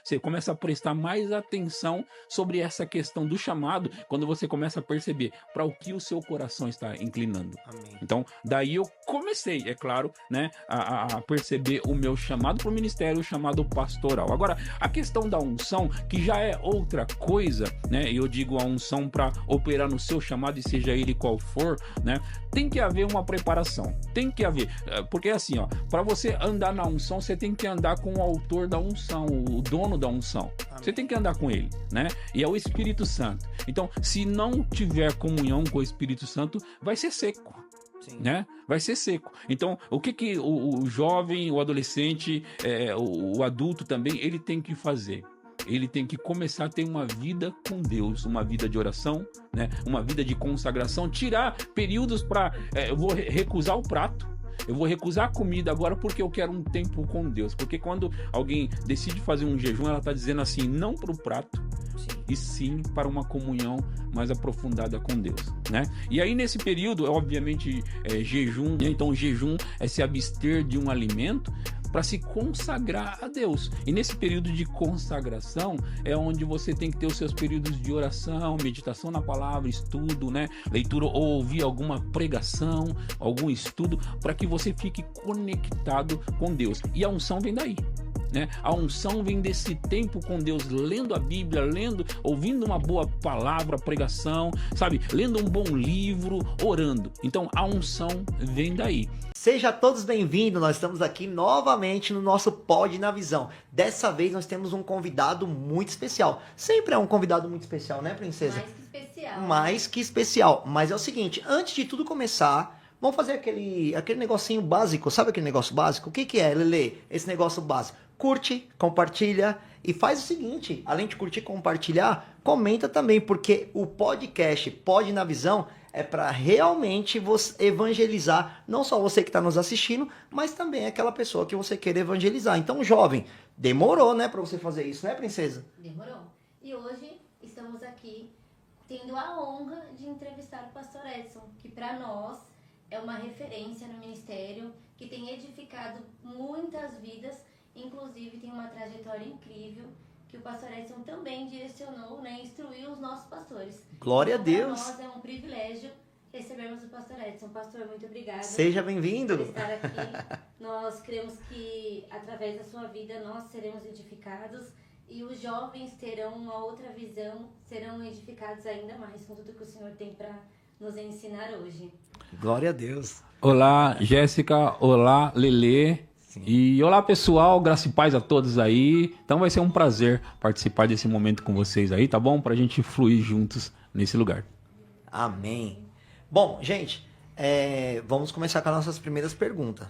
Você começa a prestar mais atenção sobre essa questão do chamado, quando você começa a perceber para o que o seu coração está inclinando. Amém. Então, daí eu comecei, é claro, né, a perceber o meu chamado para o ministério, o chamado pastoral. Agora, a questão da unção, que já é outra coisa, né, eu digo a unção para operar no seu chamado, e seja ele qual for, né, tem que haver uma preparação, tem que haver, porque assim, ó, para você andar na unção, você tem que andar com o autor da unção, o dono da unção. Amém. Você tem que andar com ele, né? E é o Espírito Santo. Então, se não tiver comunhão com o Espírito Santo, vai ser seco. Sim. Né? Vai ser seco. Então, o que o jovem, o adolescente, o adulto também, ele tem que fazer? Ele tem que começar a ter uma vida com Deus, uma vida de oração, né? Uma vida de consagração, tirar períodos para... eu vou recusar o prato, eu vou recusar a comida agora porque eu quero um tempo com Deus. Porque quando alguém decide fazer um jejum, ela está dizendo assim, não para o prato, Sim. e sim para uma comunhão mais aprofundada com Deus, né? E aí nesse período, obviamente, jejum, né? Então o jejum é se abster de um alimento para se consagrar a Deus. E nesse período de consagração é onde você tem que ter os seus períodos de oração, meditação na palavra, estudo, né? Leitura ou ouvir alguma pregação, algum estudo, para que você fique conectado com Deus. E a unção vem daí. Né? A unção vem desse tempo com Deus, lendo a Bíblia, ouvindo uma boa palavra, pregação, sabe? Lendo um bom livro, orando. Então a unção vem daí. Sejam todos bem-vindos, nós estamos aqui novamente no nosso Pod na Visão. Dessa vez nós temos um convidado muito especial. Sempre é um convidado muito especial, né, princesa? Mais que especial. Mais que especial. Mas é o seguinte, antes de tudo começar, vamos fazer aquele negocinho básico. Sabe aquele negócio básico? O que é, Lele? Esse negócio básico. Curte, compartilha e faz o seguinte, além de curtir e compartilhar, comenta também, porque o podcast Pod na Visão é para realmente você evangelizar, não só você que está nos assistindo, mas também aquela pessoa que você quer evangelizar. Então, jovem, demorou, né, para você fazer isso, né, princesa? Demorou. E hoje estamos aqui tendo a honra de entrevistar o pastor Edson, que para nós é uma referência no ministério, que tem edificado muitas vidas, inclusive tem uma trajetória incrível, que o pastor Edson também direcionou, né, instruiu os nossos pastores. Glória Então, a Deus. para nós é um privilégio recebermos o pastor Edson. Pastor, muito obrigada. Seja Por bem-vindo. estar aqui. Nós cremos que através da sua vida nós seremos edificados e os jovens terão uma outra visão, serão edificados ainda mais com tudo que o Senhor tem para nos ensinar hoje. Glória a Deus. Olá, Jéssica. Olá, Lelê. Sim. E olá, pessoal. Graça e paz a todos aí. Então vai ser um prazer participar desse momento com vocês aí, tá bom? Pra gente fluir juntos nesse lugar. Amém. Bom, gente, vamos começar com as nossas primeiras perguntas.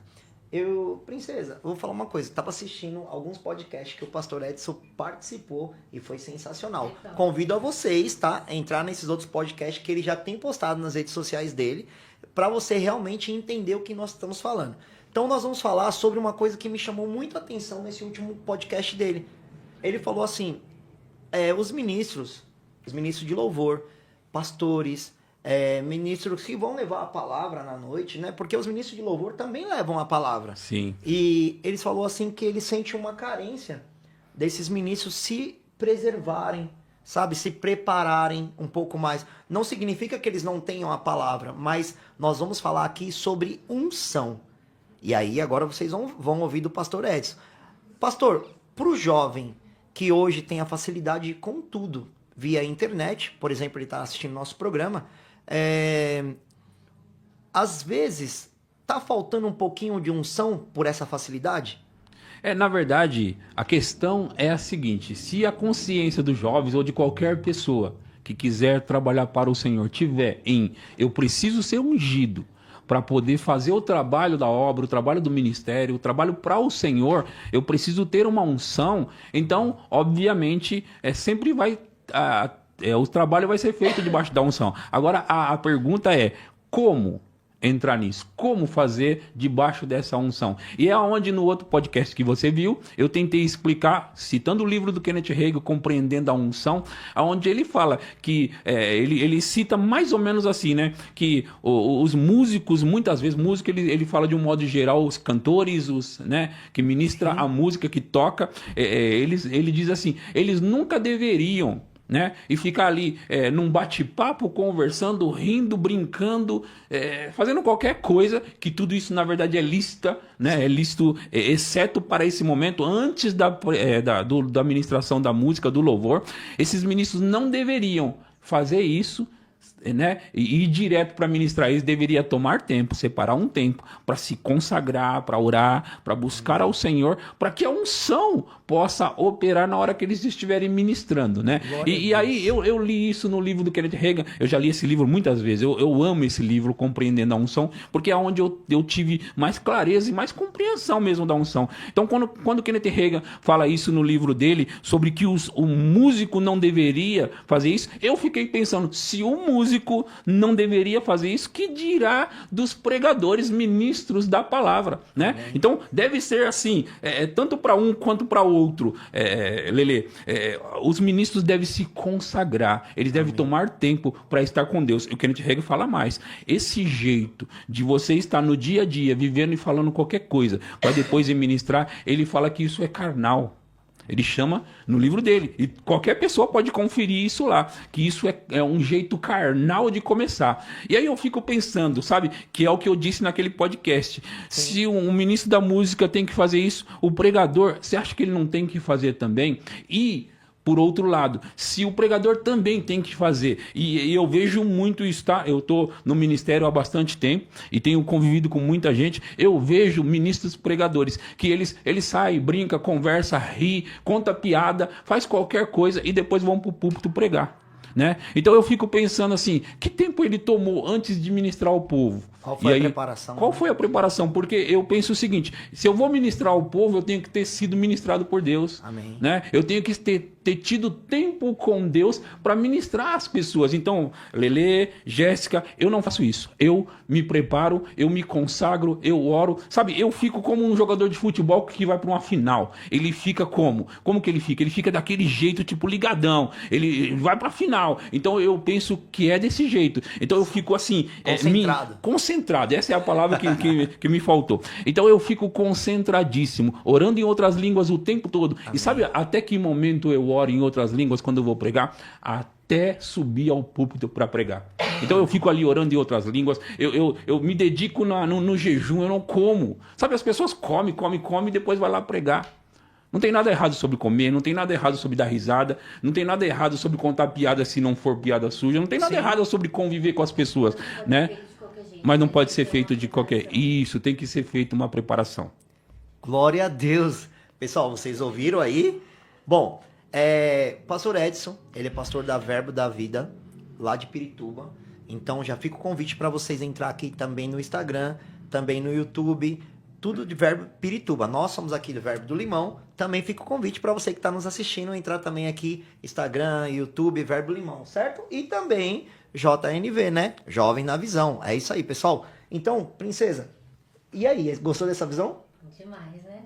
Princesa, eu vou falar uma coisa. Estava assistindo alguns podcasts que o pastor Edson participou e foi sensacional. Legal. Convido a vocês, tá? A entrar nesses outros podcasts que ele já tem postado nas redes sociais dele, para você realmente entender o que nós estamos falando. Então nós vamos falar sobre uma coisa que me chamou muito a atenção nesse último podcast dele. Ele falou assim, os ministros de louvor, pastores, ministros que vão levar a palavra na noite, né? Porque os ministros de louvor também levam a palavra. Sim. E eles falou assim que ele sente uma carência desses ministros se preservarem, sabe? Se prepararem um pouco mais. Não significa que eles não tenham a palavra, mas nós vamos falar aqui sobre unção. E aí agora vocês vão ouvir do pastor Edson. Pastor, para o jovem que hoje tem a facilidade com tudo, via internet, por exemplo, ele está assistindo nosso programa, às vezes está faltando um pouquinho de unção por essa facilidade? Na verdade, a questão é a seguinte: se a consciência dos jovens ou de qualquer pessoa que quiser trabalhar para o Senhor tiver eu preciso ser ungido para poder fazer o trabalho da obra, o trabalho do ministério, o trabalho para o Senhor, eu preciso ter uma unção, então, obviamente, sempre vai... o trabalho vai ser feito debaixo da unção. Agora, a pergunta é, como entrar nisso. Como fazer debaixo dessa unção? E é onde no outro podcast que você viu, eu tentei explicar, citando o livro do Kenneth Hagin, Compreendendo a Unção, onde ele fala que, ele cita mais ou menos assim, né? Que os músicos, muitas vezes, música ele fala de um modo geral, os cantores, né, que ministra a música, que toca, ele diz assim, eles nunca deveriam, né? E ficar ali num bate-papo, conversando, rindo, brincando, fazendo qualquer coisa, que tudo isso na verdade é lícita, né? É lícito, exceto para esse momento, antes da ministração da música, do louvor. Esses ministros não deveriam fazer isso, né? E ir direto para ministrar. Eles deveriam tomar tempo, separar um tempo para se consagrar, para orar, para buscar ao Senhor, para que a unção possa operar na hora que eles estiverem ministrando, né? E aí eu li isso no livro do Kenneth Hagin. Eu já li esse livro muitas vezes. Eu amo esse livro, Compreendendo a Unção, porque é onde eu tive mais clareza e mais compreensão mesmo da unção. Então, quando Kenneth Hagin fala isso no livro dele, sobre que o músico não deveria fazer isso, eu fiquei pensando, se o músico não deveria fazer isso, que dirá dos pregadores, ministros da palavra, né? Então, deve ser assim, tanto para um quanto para outro, Lelê. Os ministros devem se consagrar, eles devem tomar tempo para estar com Deus. E o Kenneth Hagin fala mais, esse jeito de você estar no dia a dia, vivendo e falando qualquer coisa, para depois ir ministrar, ele fala que isso é carnal. Ele chama no livro dele. E qualquer pessoa pode conferir isso lá. Que isso é um jeito carnal de começar. E aí eu fico pensando, sabe? Que é o que eu disse naquele podcast. Sim. Se um ministro da música tem que fazer isso, o pregador, você acha que ele não tem que fazer também? E, por outro lado, se o pregador também tem que fazer, e eu vejo muito isso, tá? Eu estou no ministério há bastante tempo e tenho convivido com muita gente, eu vejo ministros pregadores que eles saem, brinca, conversa, ri, conta piada, faz qualquer coisa e depois vão para o púlpito pregar, né? Então eu fico pensando assim, que tempo ele tomou antes de ministrar ao povo? Qual foi a preparação? Qual foi a preparação? Porque eu penso o seguinte, se eu vou ministrar ao povo, eu tenho que ter sido ministrado por Deus. Amém. Né? Eu tenho que ter tido tempo com Deus para ministrar as pessoas. Então, Lelê, Jéssica, eu não faço isso. Eu me preparo, eu me consagro, eu oro. Sabe, eu fico como um jogador de futebol que vai para uma final. Ele fica como? Como que ele fica? Ele fica daquele jeito, tipo ligadão. Ele vai para a final. Então, eu penso que é desse jeito. Então, eu fico assim... Concentrado. Essa é a palavra que me faltou. Então, eu fico concentradíssimo, orando em outras línguas o tempo todo. Amém. E sabe até que momento eu oro em outras línguas quando eu vou pregar? Até subir ao púlpito para pregar. Então eu fico ali orando em outras línguas, eu me dedico no jejum, eu não como. Sabe, as pessoas comem e depois vai lá pregar. Não tem nada errado sobre comer, não tem nada errado sobre dar risada, não tem nada errado sobre contar piada se não for piada suja, não tem nada errado sobre conviver com as pessoas, né? Mas não pode ser feito de qualquer... Isso, tem que ser feito uma preparação. Glória a Deus. Pessoal, vocês ouviram aí? Bom... Pastor Edson, ele é pastor da Verbo da Vida, lá de Pirituba. Então já fica o convite para vocês entrar aqui também no Instagram, também no YouTube, tudo de Verbo Pirituba. Nós somos aqui do Verbo do Limão. Também fica o convite para você que está nos assistindo entrar também aqui, Instagram, YouTube, Verbo Limão, certo? E também JNV, né? Jovem na Visão. É isso aí, pessoal. Então, princesa, e aí, gostou dessa visão? Demais, né?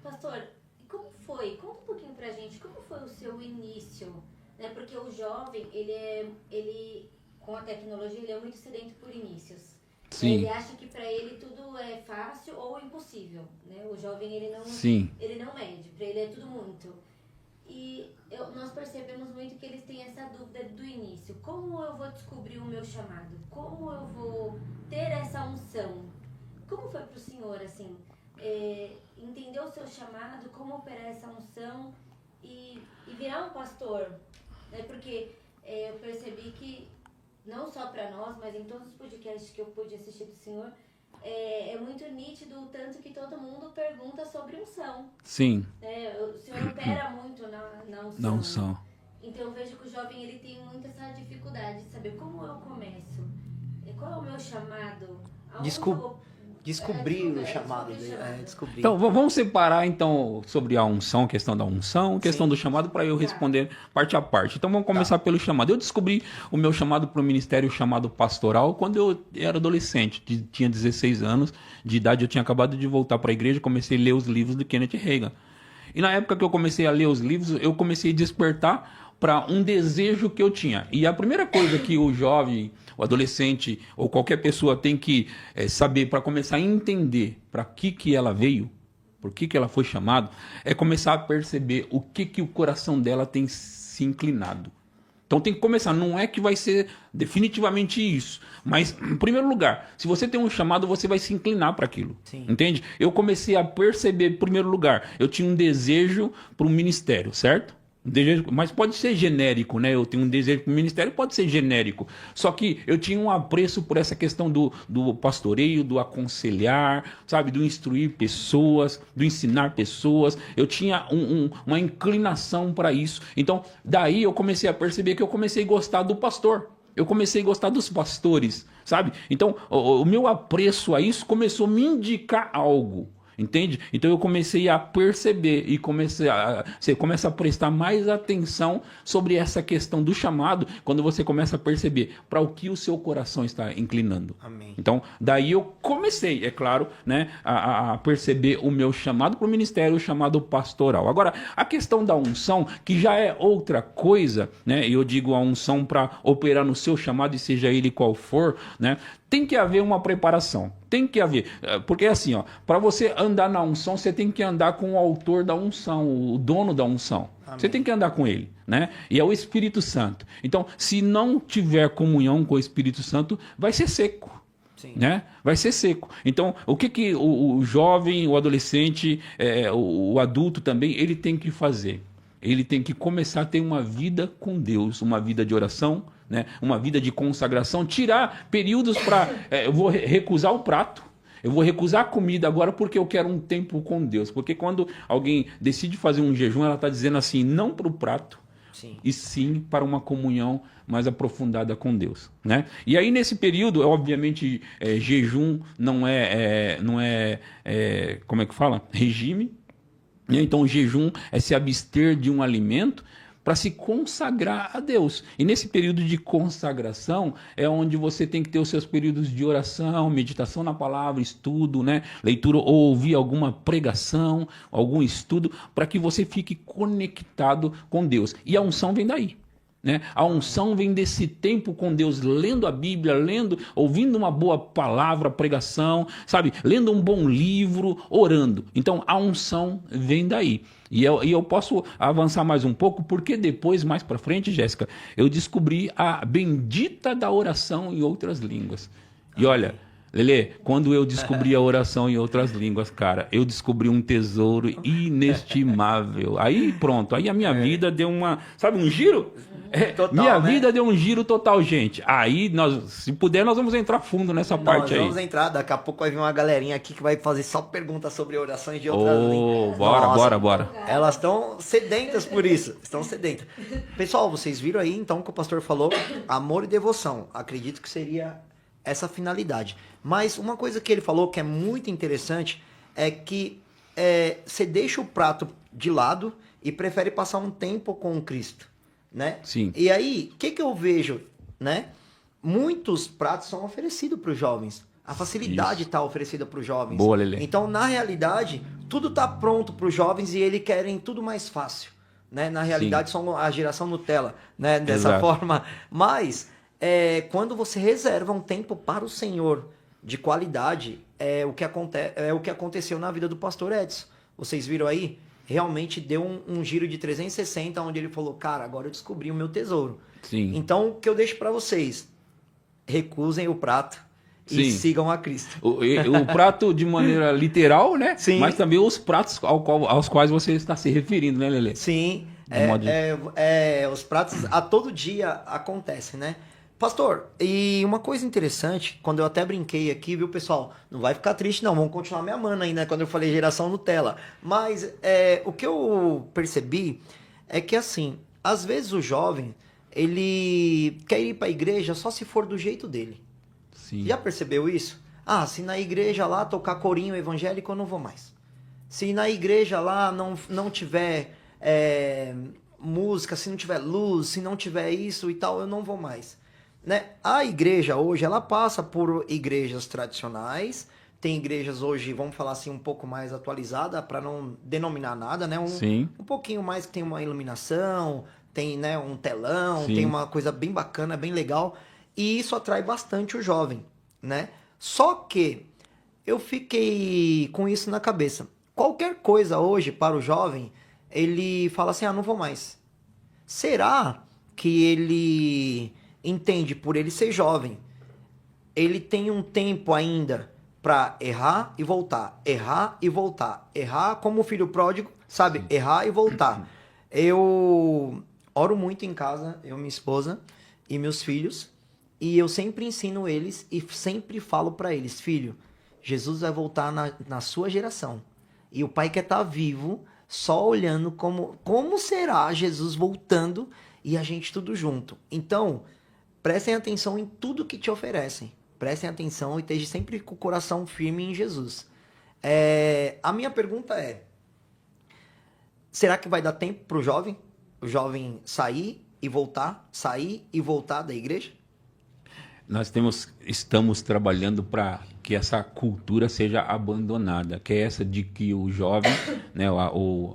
Pastor, como foi? Conta um pouquinho pra gente, como foi o seu início? Né? Porque o jovem, ele com a tecnologia, ele é muito sedento por inícios. Sim. Ele acha que para ele tudo é fácil ou impossível, né? O jovem, ele não mede, para ele é tudo muito. E nós percebemos muito que eles têm essa dúvida do início. Como eu vou descobrir o meu chamado? Como eu vou ter essa unção? Como foi para o senhor, assim, entender o seu chamado, como operar essa unção e virar um pastor? Né? Porque eu percebi que não só para nós, mas em todos os podcasts que eu pude assistir do senhor, é muito nítido o tanto que todo mundo pergunta sobre unção. Sim. O senhor opera muito na unção. Na unção. Né? Então eu vejo que o jovem ele tem muito essa dificuldade de saber como eu começo, qual é o meu chamado, Descobrir o chamado dele. Descobrir. Então, vamos separar, então, sobre a unção, questão da unção, questão do chamado, para eu responder parte a parte. Então, vamos começar pelo chamado. Eu descobri o meu chamado para o ministério chamado pastoral quando eu era adolescente, tinha 16 anos de idade, eu tinha acabado de voltar para a igreja, comecei a ler os livros de Kenneth Hagin. E na época que eu comecei a ler os livros, eu comecei a despertar para um desejo que eu tinha. E a primeira coisa que o jovem, o adolescente ou qualquer pessoa tem que saber para começar a entender para que ela veio, por que ela foi chamada, é começar a perceber o que o coração dela tem se inclinado. Então tem que começar, não é que vai ser definitivamente isso, mas em primeiro lugar, se você tem um chamado, você vai se inclinar para aquilo, entende? Eu comecei a perceber, em primeiro lugar, eu tinha um desejo para um ministério, certo? Mas pode ser genérico, né? Eu tenho um desejo para o ministério, pode ser genérico. Só que eu tinha um apreço por essa questão do pastoreio, do aconselhar, sabe? Do instruir pessoas, do ensinar pessoas. Eu tinha uma inclinação para isso. Então, daí eu comecei a perceber que eu comecei a gostar do pastor. Eu comecei a gostar dos pastores, sabe? Então, o meu apreço a isso começou a me indicar algo. Entende? Então eu comecei a perceber e você começa a prestar mais atenção sobre essa questão do chamado quando você começa a perceber para o que o seu coração está inclinando. Amém. Então, daí eu comecei, é claro, né, a perceber o meu chamado para o ministério, o chamado pastoral. Agora, a questão da unção, que já é outra coisa, né? Eu digo a unção para operar no seu chamado, e seja ele qual for, né? Tem que haver uma preparação, tem que haver, porque assim, ó, para você andar na unção, você tem que andar com o autor da unção, o dono da unção. Amém. Você tem que andar com ele, né? E é o Espírito Santo. Então, se não tiver comunhão com o Espírito Santo, vai ser seco. Sim. Né? Vai ser seco. Então, o que o jovem, o adolescente, o adulto também, ele tem que fazer? Ele tem que começar a ter uma vida com Deus, uma vida de oração, né? Uma vida de consagração, tirar períodos para... eu vou recusar o prato, eu vou recusar a comida agora porque eu quero um tempo com Deus. Porque quando alguém decide fazer um jejum, ela está dizendo assim, não para o prato, e sim para uma comunhão mais aprofundada com Deus, né? E aí nesse período, obviamente, jejum não é como é que fala? Regime. Então o jejum é se abster de um alimento para se consagrar a Deus. E nesse período de consagração é onde você tem que ter os seus períodos de oração, meditação na palavra, estudo, né? Leitura ou ouvir alguma pregação, algum estudo, para que você fique conectado com Deus. E a unção vem daí. Né? A unção vem desse tempo com Deus, lendo a Bíblia, ouvindo uma boa palavra, pregação, sabe? Lendo um bom livro, orando. Então a unção vem daí. E eu posso avançar mais um pouco, porque depois, mais para frente, Jéssica, eu descobri a bendita da oração em outras línguas. E olha, Lelê, quando eu descobri a oração em outras línguas, cara, eu descobri um tesouro inestimável. Aí pronto, aí a minha vida deu um giro? Total, minha vida deu um giro total, gente. Aí, se puder, nós vamos entrar fundo nessa parte aí. Nós vamos entrar, daqui a pouco vai vir uma galerinha aqui que vai fazer só perguntas sobre orações de outras línguas. Bora. Elas estão sedentas por isso, estão sedentas. Pessoal, vocês viram aí, então, que o pastor falou, amor e devoção. Acredito que seria essa finalidade. Mas uma coisa que ele falou que é muito interessante é que você deixa o prato de lado e prefere passar um tempo com Cristo, né? Sim. E aí, o que eu vejo, né? Muitos pratos são oferecidos para os jovens. A facilidade está oferecida para os jovens. Boa, Lelê. Então, na realidade, tudo está pronto para os jovens e eles querem tudo mais fácil, né? Na realidade, são a geração Nutella, né? Dessa forma. Mas, quando você reserva um tempo para o Senhor de qualidade, é o que aconteceu na vida do pastor Edson. Vocês viram aí? Realmente deu um giro de 360, onde ele falou, cara, agora eu descobri o meu tesouro. Sim. Então, o que eu deixo para vocês? Recusem o prato e sigam a Cristo. O prato de maneira literal, né? Sim. Mas também os pratos aos quais você está se referindo, né, Lelê? Sim. Os pratos a todo dia acontecem, né? Pastor, e uma coisa interessante, quando eu até brinquei aqui, viu, pessoal? Não vai ficar triste, não. Vamos continuar me amando ainda, quando eu falei geração Nutella. Mas o que eu percebi é que, assim, às vezes o jovem, ele quer ir para a igreja só se for do jeito dele. Sim. Já percebeu isso? Ah, se na igreja lá tocar corinho evangélico, eu não vou mais. Se na igreja lá não tiver música, se não tiver luz, se não tiver isso e tal, eu não vou mais. Né? A igreja hoje, ela passa por igrejas tradicionais, tem igrejas hoje, vamos falar assim, um pouco mais atualizada, para não denominar nada, né? Sim. Um pouquinho mais que tem uma iluminação, tem, né, um telão, Sim. tem uma coisa bem bacana, bem legal, e isso atrai bastante o jovem, né? Só que eu fiquei com isso na cabeça. Qualquer coisa hoje para o jovem, ele fala assim, não vou mais. Será que ele entende, por ele ser jovem, ele tem um tempo ainda para errar e voltar, errar e voltar, errar como o filho pródigo, sabe? Sim. Errar e voltar. Eu oro muito em casa, eu, minha esposa e meus filhos, e eu sempre ensino eles e sempre falo para eles, filho, Jesus vai voltar na sua geração. E o pai quer estar vivo, só olhando como será Jesus voltando e a gente tudo junto. Então, prestem atenção em tudo que te oferecem. Prestem atenção e estejam sempre com o coração firme em Jesus. A minha pergunta é, será que vai dar tempo para o jovem sair e voltar da igreja? Nós estamos trabalhando para que essa cultura seja abandonada, que é essa de que o jovem, né,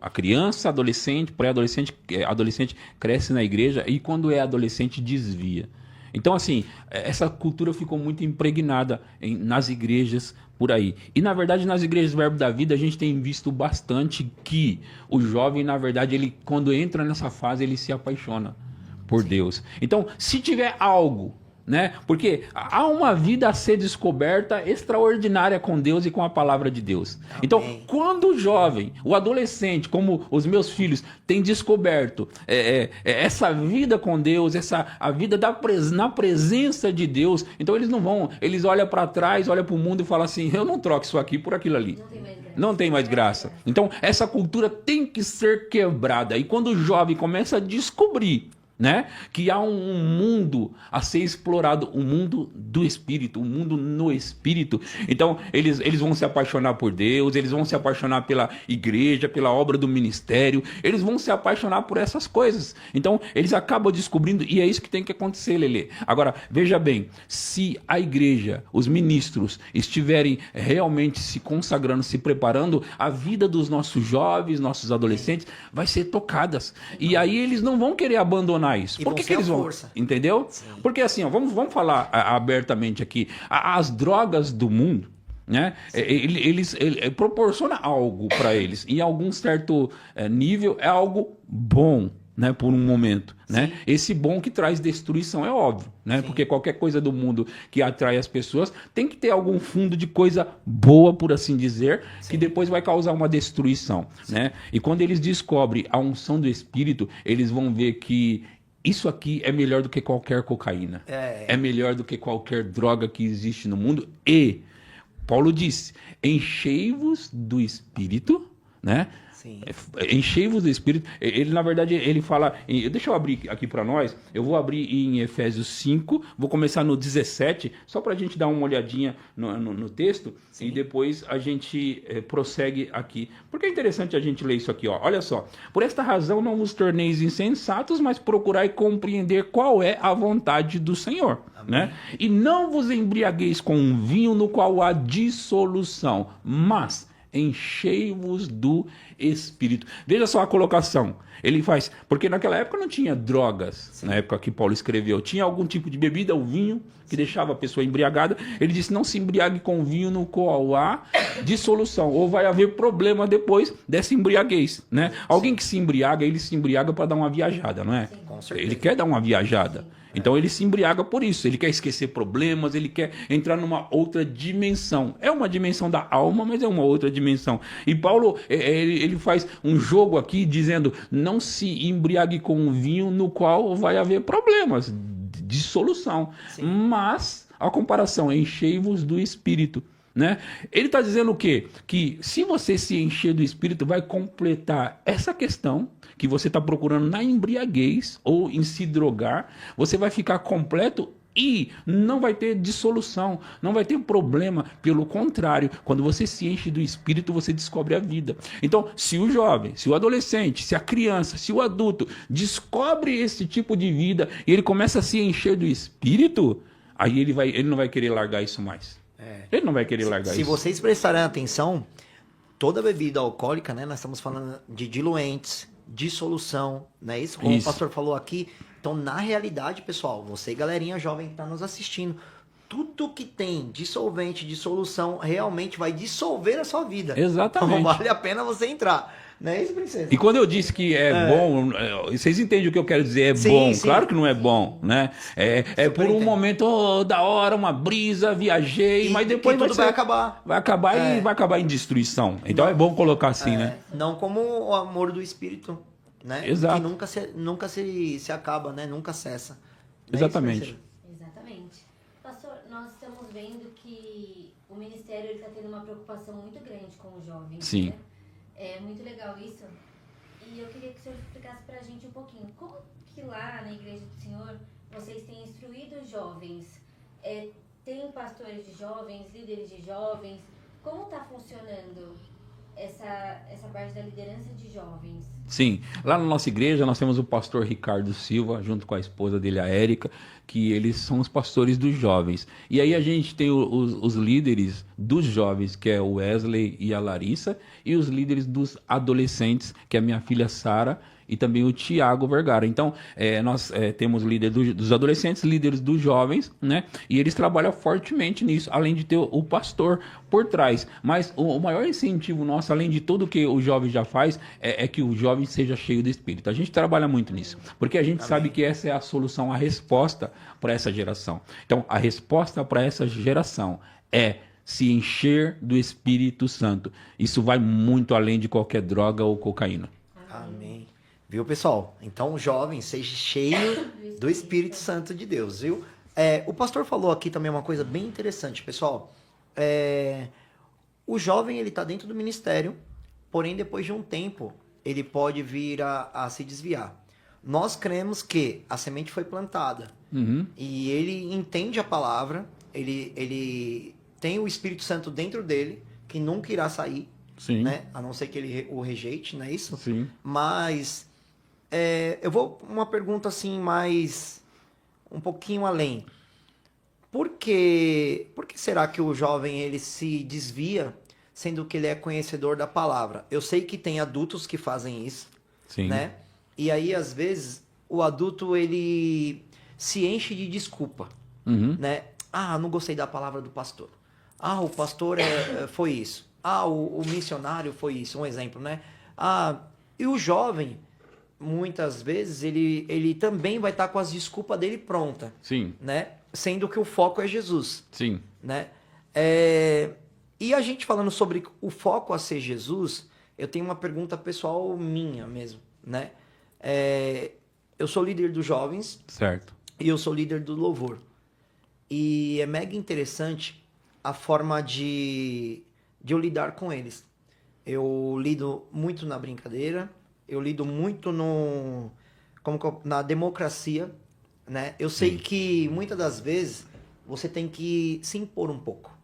a criança, adolescente, pré-adolescente, adolescente cresce na igreja e quando é adolescente desvia. Então, assim, essa cultura ficou muito impregnada nas igrejas por aí. E, na verdade, nas igrejas do Verbo da Vida, a gente tem visto bastante que o jovem, na verdade, ele quando entra nessa fase, ele se apaixona por Deus. Então, se tiver algo, né? Porque há uma vida a ser descoberta extraordinária com Deus e com a palavra de Deus. Amém. Então, quando o jovem, o adolescente, como os meus filhos, tem descoberto essa vida com Deus, a vida na presença de Deus, então eles olham para trás, olham para o mundo e falam assim, eu não troco isso aqui por aquilo ali. Não tem mais graça. Então, essa cultura tem que ser quebrada. E quando o jovem começa a descobrir, né, que há um mundo a ser explorado, um mundo do Espírito, um mundo no Espírito. Então, eles vão se apaixonar por Deus, eles vão se apaixonar pela igreja, pela obra do ministério, eles vão se apaixonar por essas coisas. Então, eles acabam descobrindo, e é isso que tem que acontecer, Lelê. Agora, veja bem, se a igreja, os ministros, estiverem realmente se consagrando, se preparando, a vida dos nossos jovens, nossos adolescentes, vai ser tocadas. E aí eles não vão querer abandonar isso. Por que eles vão? Força. Entendeu? Sim. Porque assim, vamos falar abertamente aqui. As drogas do mundo, né? Ele proporciona algo para eles. Em algum certo nível é algo bom, né? Por um momento, né? Esse bom que traz destruição é óbvio, né? Sim. Porque qualquer coisa do mundo que atrai as pessoas tem que ter algum fundo de coisa boa, por assim dizer, que depois vai causar uma destruição, né? E quando eles descobrem a unção do Espírito, eles vão ver que isso aqui é melhor do que qualquer cocaína. É melhor do que qualquer droga que existe no mundo. E Paulo disse, enchei-vos do Espírito, né? Enchei-vos do Espírito. Ele, na verdade, ele fala... Deixa eu abrir aqui para nós. Eu vou abrir em Efésios 5. Vou começar no 17, só para a gente dar uma olhadinha no texto. Sim. E depois a gente prossegue aqui. Porque é interessante a gente ler isso aqui. Ó. Olha só. Por esta razão não vos torneis insensatos, mas procurai compreender qual é a vontade do Senhor. Né? E não vos embriagueis com um vinho no qual há dissolução, mas... enchei-vos do Espírito. Veja só a colocação. Ele faz, porque naquela época não tinha drogas. Sim. Na época que Paulo escreveu, tinha algum tipo de bebida, o vinho, que deixava a pessoa embriagada. Ele disse, não se embriague com vinho no qual há dissolução, ou vai haver problema depois dessa embriaguez, né? Alguém que se embriaga, ele se embriaga para dar uma viajada, não é? Sim, com certeza. Ele quer dar uma viajada. Sim. Então ele se embriaga por isso, ele quer esquecer problemas, ele quer entrar numa outra dimensão. É uma dimensão da alma, mas é uma outra dimensão. E Paulo, ele faz um jogo aqui dizendo, não se embriague com um vinho no qual vai haver problemas, dissolução. Sim. Mas, a comparação, enchei-vos do Espírito. Né? Ele está dizendo o quê? Que se você se encher do Espírito, vai completar essa questão que você está procurando na embriaguez ou em se drogar, você vai ficar completo E não vai ter dissolução, não vai ter problema. Pelo contrário, quando você se enche do Espírito, você descobre a vida. Então, se o jovem, se o adolescente, se a criança, se o adulto descobre esse tipo de vida e ele começa a se encher do Espírito, aí ele não vai querer largar isso mais. Ele não vai querer largar Se isso. vocês prestarem atenção, toda bebida alcoólica, né? Nós estamos falando de diluentes, dissolução, não é isso? Como Isso. o pastor falou aqui. Então, na realidade, pessoal, você, galerinha jovem que está nos assistindo, tudo que tem dissolvente, dissolução, realmente vai dissolver a sua vida. Exatamente. Então, vale a pena você entrar. Não é isso, princesa? E quando eu disse que é bom, vocês entendem o que eu quero dizer? É Sim, bom. sim. Claro que não é bom, né? É por um entendo. momento da hora, uma brisa, viajei, mas depois tudo vai acabar. Vai acabar e vai acabar em destruição. Então é bom colocar assim, né? Não como o amor do Espírito, né? Exato. Que nunca se acaba, né? Nunca cessa. Não é Exatamente. isso, parceiro? Exatamente. Pastor, nós estamos vendo que o ministério está tendo uma preocupação muito grande com os jovens. Sim. Né? É muito legal isso. E eu queria que o senhor explicasse para a gente um pouquinho. Como que lá na Igreja do Senhor vocês têm instruído os jovens? Tem pastores de jovens, líderes de jovens? Como está funcionando essa parte da liderança de jovens? Sim, lá na nossa igreja nós temos o pastor Ricardo Silva, junto com a esposa dele, a Érica, que eles são os pastores dos jovens. E aí a gente tem os líderes dos jovens, que é o Wesley e a Larissa, e os líderes dos adolescentes, que é a minha filha Sara e também o Tiago Vergara. Então, nós temos líderes dos adolescentes, líderes dos jovens, né? E eles trabalham fortemente nisso, além de ter o pastor por trás. Mas o maior incentivo nosso, além de tudo que o jovem já faz, é que o jovem seja cheio do Espírito. A gente trabalha muito nisso, porque a gente sabe que essa é a solução, a resposta para essa geração. Então, a resposta para essa geração é se encher do Espírito Santo. Isso vai muito além de qualquer droga ou cocaína. Amém. Viu, pessoal? Então, jovem, seja cheio do Espírito Santo de Deus, viu? O pastor falou aqui também uma coisa bem interessante, pessoal. O jovem, ele está dentro do ministério, porém, depois de um tempo, ele pode vir a se desviar. Nós cremos que a semente foi plantada e ele entende a palavra, ele tem o Espírito Santo dentro dele, que nunca irá sair, Sim. né? A não ser que ele o rejeite, não é isso? Sim. Mas eu vou uma pergunta assim mais um pouquinho além. Por que será que o jovem ele se desvia, sendo que ele é conhecedor da palavra? Eu sei que tem adultos que fazem isso, Sim. né? E aí às vezes o adulto ele se enche de desculpa, né? Ah, não gostei da palavra do pastor. Ah, o pastor foi isso. Ah, o missionário foi isso, um exemplo, né? Ah, e o jovem, muitas vezes, ele também vai estar com as desculpas dele pronta, Sim. né? Sendo que o foco é Jesus, Sim. né? E a gente falando sobre o foco a ser Jesus, eu tenho uma pergunta pessoal minha mesmo, né? Eu sou líder dos jovens Certo. e eu sou líder do louvor. E é mega interessante a forma de eu lidar com eles. Eu lido muito na brincadeira, eu lido muito na democracia, né? Eu sei que muitas das vezes você tem que se impor um pouco,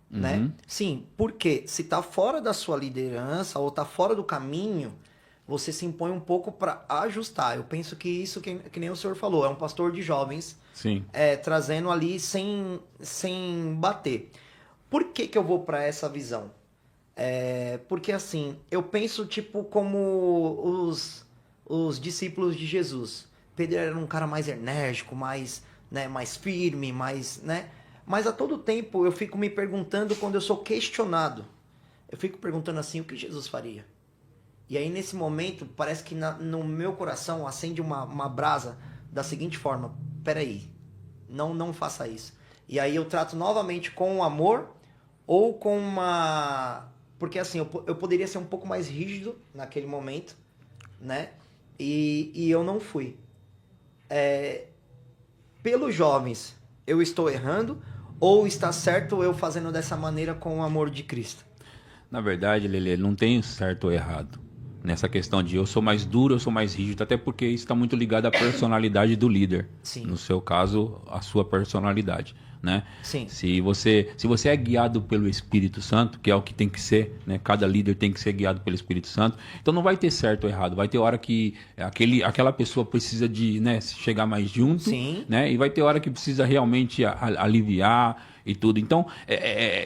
né? Sim, porque se tá fora da sua liderança ou tá fora do caminho, você se impõe um pouco para ajustar. Eu penso que isso que nem o senhor falou, é um pastor de jovens, Sim. trazendo ali sem bater. Por que eu vou para essa visão? Porque assim, eu penso tipo como os discípulos de Jesus. Pedro era um cara mais enérgico, mais firme, né? Mas a todo tempo eu fico me perguntando, quando eu sou questionado, eu fico perguntando assim, o que Jesus faria? E aí nesse momento, parece que no meu coração acende uma brasa da seguinte forma: peraí, não faça isso. E aí eu trato novamente com amor ou com uma... Porque assim, eu poderia ser um pouco mais rígido naquele momento, né? E eu não fui. Pelos jovens, eu estou errando ou está certo eu fazendo dessa maneira com o amor de Cristo? Na verdade, Lelê, não tem certo ou errado. nessa questão de eu sou mais duro, eu sou mais rígido, até porque isso está muito ligado à personalidade do líder. Sim. No seu caso, a sua personalidade, né? Sim. Se você é guiado pelo Espírito Santo, que é o que tem que ser, né? Cada líder tem que ser guiado pelo Espírito Santo, então não vai ter certo ou errado, vai ter hora que aquela pessoa precisa de, né, chegar mais junto, Sim. né? E vai ter hora que precisa realmente aliviar e tudo. Então,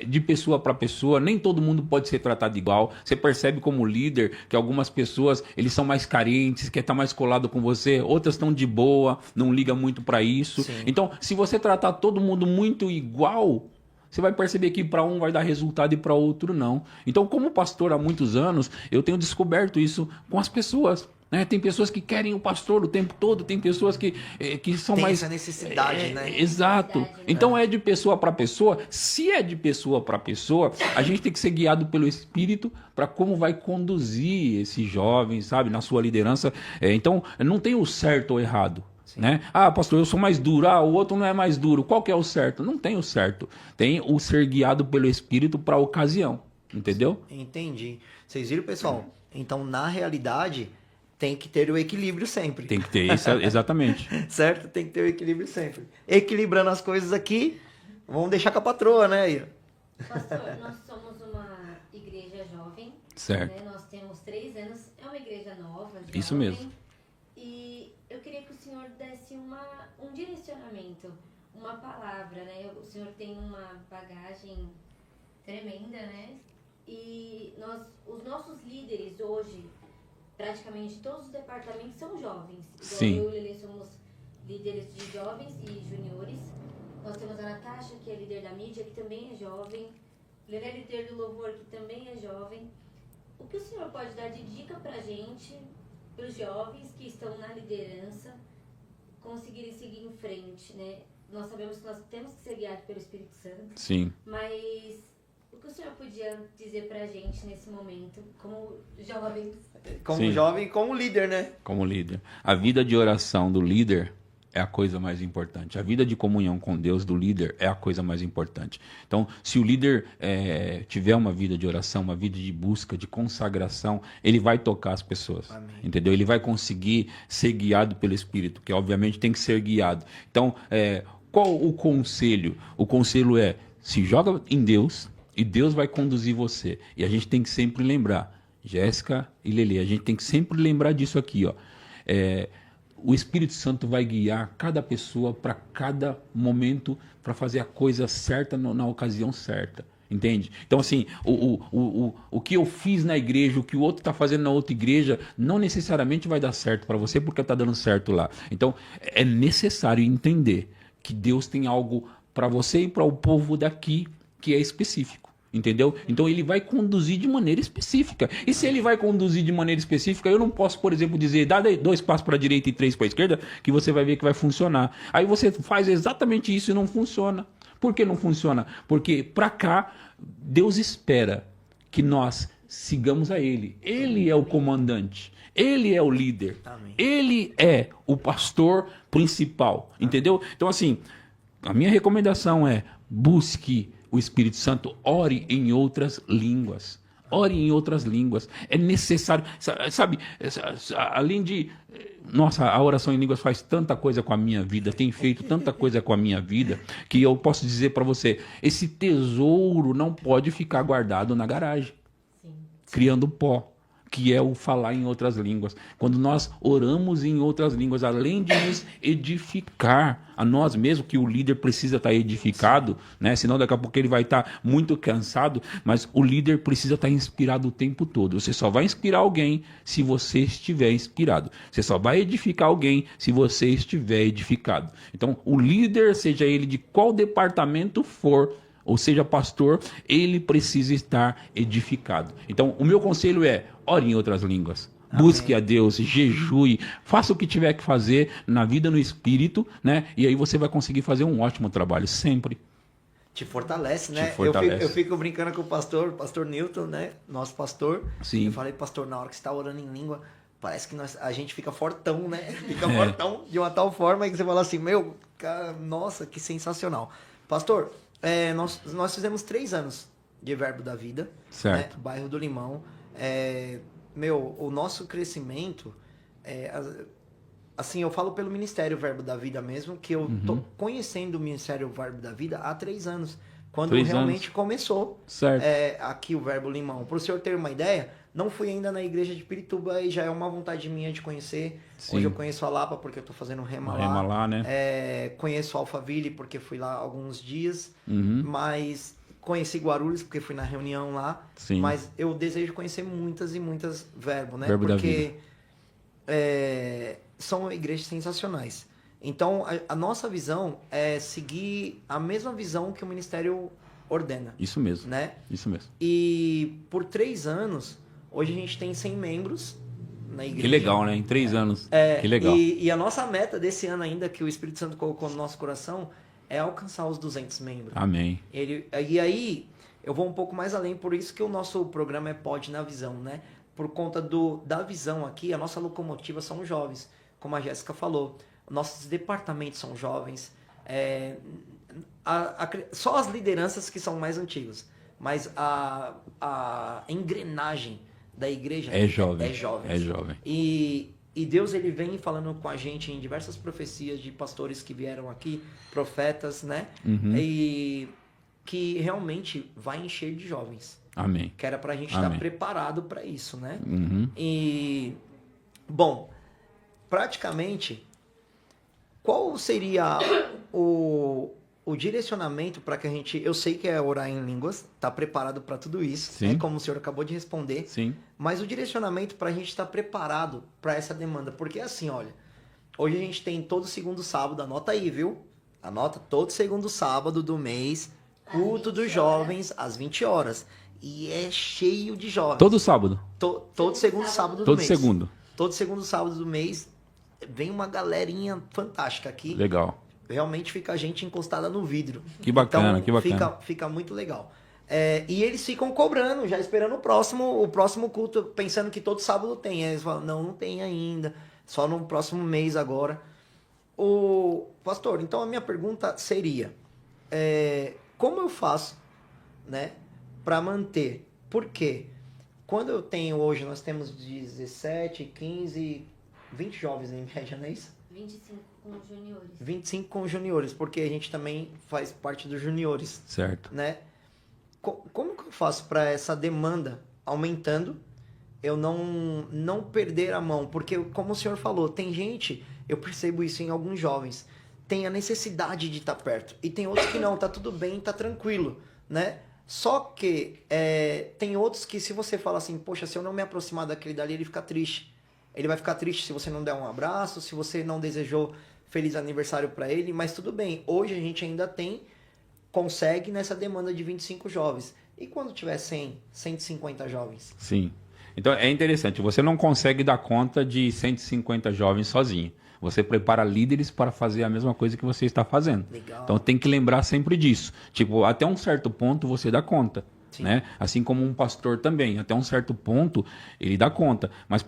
de pessoa para pessoa, nem todo mundo pode ser tratado igual. Você percebe como líder que algumas pessoas, eles são mais carentes, quer estar mais colado com você, outras estão de boa, não liga muito para isso. Sim. Então, se você tratar todo mundo muito igual, você vai perceber que para um vai dar resultado e para outro não. Então, como pastor há muitos anos, eu tenho descoberto isso com as pessoas. Né? Tem pessoas que querem o pastor o tempo todo, tem pessoas que são Tem mais... essa necessidade, né? Exato. Necessidade, né? Então é de pessoa para pessoa. Se é de pessoa para pessoa, a gente tem que ser guiado pelo Espírito para como vai conduzir esses jovens, sabe, na sua liderança. Então, não tem o certo ou errado. Né? Ah, pastor, eu sou mais duro. Ah, o outro não é mais duro. Qual que é o certo? Não tem o certo. Tem o ser guiado pelo Espírito para a ocasião. Entendeu? Entendi. Vocês viram, pessoal? Então, na realidade, tem que ter o equilíbrio sempre. Tem que ter isso, exatamente. Certo? Tem que ter o equilíbrio sempre. Equilibrando as coisas aqui, vamos deixar com a patroa, né, Ira? Pastor, nós somos uma igreja jovem. Certo. Né? Nós temos 3 anos. É uma igreja nova. Jovem, Isso mesmo. E eu queria que o senhor desse um direcionamento, uma palavra, né? O senhor tem uma bagagem tremenda, né? E os nossos líderes hoje, praticamente todos os departamentos são jovens. Igual Sim. eu e o Lelê somos líderes de jovens e juniores. Nós temos a Natasha, que é líder da mídia, que também é jovem. O Lelê é líder do louvor, que também é jovem. O que o senhor pode dar de dica pra gente, para os jovens que estão na liderança, conseguirem seguir em frente, né? Nós sabemos que nós temos que ser guiados pelo Espírito Santo. Sim. Mas o que o senhor podia dizer pra gente nesse momento, como jovens? Como Sim. jovem e como líder, né? Como líder. A vida de oração do líder é a coisa mais importante. A vida de comunhão com Deus do líder é a coisa mais importante. Então, se o líder tiver uma vida de oração, uma vida de busca, de consagração, ele vai tocar as pessoas. Amém. Entendeu? Ele vai conseguir ser guiado pelo Espírito, que obviamente tem que ser guiado. Então, qual o conselho? O conselho é, se joga em Deus e Deus vai conduzir você. E a gente tem que sempre lembrar, Jéssica e Lelê, a gente tem que sempre lembrar disso aqui, ó. O Espírito Santo vai guiar cada pessoa para cada momento para fazer a coisa certa na ocasião certa. Entende? Então, assim, o que eu fiz na igreja, o que o outro está fazendo na outra igreja, não necessariamente vai dar certo para você porque está dando certo lá. Então, é necessário entender que Deus tem algo para você e para o povo daqui que é específico. Entendeu? Então ele vai conduzir de maneira específica. E se ele vai conduzir de maneira específica, eu não posso, por exemplo, dizer, dá 2 passos para a direita e 3 para a esquerda, que você vai ver que vai funcionar. Aí você faz exatamente isso e não funciona. Por que não funciona? Porque para cá, Deus espera que nós sigamos a Ele. Ele é o comandante. Ele é o líder. Amém. Ele é o pastor principal. Entendeu? Então, assim, a minha recomendação é busque o Espírito Santo, ore em outras línguas. Ore em outras línguas. É necessário, sabe, além de... Nossa, a oração em línguas faz tanta coisa com a minha vida, tem feito tanta coisa com a minha vida, que eu posso dizer para você, esse tesouro não pode ficar guardado na garagem, criando pó, que é o falar em outras línguas. Quando nós oramos em outras línguas, além de nos edificar a nós mesmos, que o líder precisa estar edificado, né? Senão daqui a pouco ele vai estar muito cansado, mas o líder precisa estar inspirado o tempo todo. Você só vai inspirar alguém se você estiver inspirado. Você só vai edificar alguém se você estiver edificado. Então, o líder, seja ele de qual departamento for, ou seja, pastor, ele precisa estar edificado. Então, o meu conselho é, ore em outras línguas. Amém. Busque a Deus, jejue, faça o que tiver que fazer na vida, no espírito, né? E aí você vai conseguir fazer um ótimo trabalho, sempre. Te fortalece, né? Te fortalece. Eu fico brincando com o pastor Newton, né? Nosso pastor. Sim. Eu falei, pastor, na hora que você está orando em língua, parece que a gente fica fortão, né? Fica fortão de uma tal forma que você fala assim, meu, cara, nossa, que sensacional. Pastor, nós fizemos 3 anos de Verbo da Vida, certo. Né? Bairro do Limão. o nosso crescimento, assim, eu falo pelo Ministério Verbo da Vida mesmo, que eu tô conhecendo o Ministério Verbo da Vida há 3 anos, quando 3 realmente anos. começou Certo. aqui o Verbo Limão. Para o senhor ter uma ideia, não fui ainda na igreja de Pirituba e já é uma vontade minha de conhecer. Sim. Hoje eu conheço a Lapa porque eu tô fazendo rema lá. Rema lá, né? Conheço Alphaville porque fui lá alguns dias, Uhum. mas conheci Guarulhos porque fui na reunião lá. Sim. Mas eu desejo conhecer muitas e muitas Verbo, né? Verbo da Porque são igrejas sensacionais. Então, a nossa visão é seguir a mesma visão que o ministério ordena, Isso mesmo. né? Isso mesmo. E por 3 anos, hoje a gente tem 100 membros na igreja. Que legal, né? Em 3 anos. Que legal. E a nossa meta desse ano ainda, que o Espírito Santo colocou no nosso coração, é alcançar os 200 membros. Amém. E aí, eu vou um pouco mais além, por isso que o nosso programa é Pod na Visão, né? Por conta da visão aqui, a nossa locomotiva são jovens, como a Jéssica falou. Nossos departamentos são jovens. Só as lideranças que são mais antigas. Mas a engrenagem da igreja É jovem. é jovem. É jovem. E Deus, ele vem falando com a gente em diversas profecias de pastores que vieram aqui, profetas, né? Uhum. E que realmente vai encher de jovens. Amém. Que era pra gente estar preparado para isso, né? Uhum. E, bom, praticamente, qual seria o direcionamento para que a gente... Eu sei que é orar em línguas, tá preparado para tudo isso, Sim. como o senhor acabou de responder. Sim. Mas o direcionamento para a gente estar preparado para essa demanda. Porque assim, olha, hoje a gente tem todo segundo sábado, anota aí, viu? Anota todo segundo sábado do mês, culto dos jovens, às 20 horas. E é cheio de jovens. Todo sábado. Todo segundo sábado do Todo mês. segundo. Todo segundo sábado do mês vem uma galerinha fantástica aqui. Legal. Realmente fica a gente encostada no vidro. Que bacana, então, que bacana. Fica muito legal. E eles ficam cobrando, já esperando o próximo culto, pensando que todo sábado tem. Aí eles falam, não tem ainda, só no próximo mês agora. Pastor, então a minha pergunta seria, como eu faço, né, para manter? Porque quando eu tenho hoje, nós temos 17, 15, 20 jovens em média, não é isso? 25 com juniores. 25 com juniores, porque a gente também faz parte dos juniores, Certo. né? Como que eu faço para essa demanda aumentando, eu não perder a mão? Porque, como o senhor falou, tem gente, eu percebo isso em alguns jovens, tem a necessidade de estar perto. E tem outros que não, tá tudo bem, tá tranquilo, né? Só que tem outros que se você fala assim, poxa, se eu não me aproximar daquele dali, ele fica triste. Ele vai ficar triste se você não der um abraço, se você não desejou feliz aniversário para ele, mas tudo bem. Hoje a gente ainda consegue nessa demanda de 25 jovens. E quando tiver 100, 150 jovens? Sim. Então é interessante, você não consegue dar conta de 150 jovens sozinho. Você prepara líderes para fazer a mesma coisa que você está fazendo. Legal. Então tem que lembrar sempre disso. Tipo, até um certo ponto você dá conta. Né? Assim como um pastor também, até um certo ponto ele dá conta, mas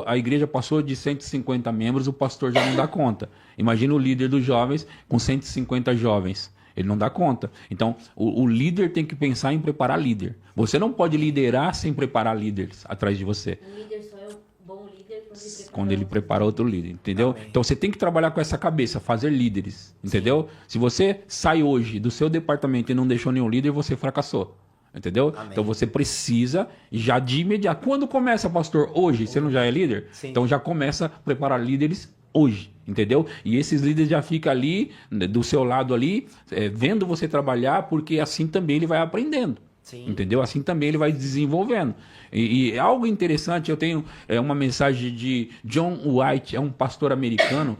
a igreja passou de 150 membros, o pastor já não dá conta. Imagina o líder dos jovens com 150 jovens, ele não dá conta. Então o líder tem que pensar em preparar líder. Você não pode liderar sem preparar líderes atrás de você. Um líder só é um bom líder quando ele prepara outro líder, entendeu? Amém. Então você tem que trabalhar com essa cabeça, fazer líderes, entendeu? Se você sai hoje do seu departamento e não deixou nenhum líder, você fracassou. Entendeu? Amém. Então você precisa já de imediato. Quando começa, pastor? Hoje. Você não já é líder? Sim. Então já começa a preparar líderes hoje. Entendeu? E esses líderes já ficam ali, do seu lado ali, vendo você trabalhar, porque assim também ele vai aprendendo. Sim. Entendeu? Assim também ele vai desenvolvendo. E algo interessante, eu tenho uma mensagem de John White, é um pastor americano,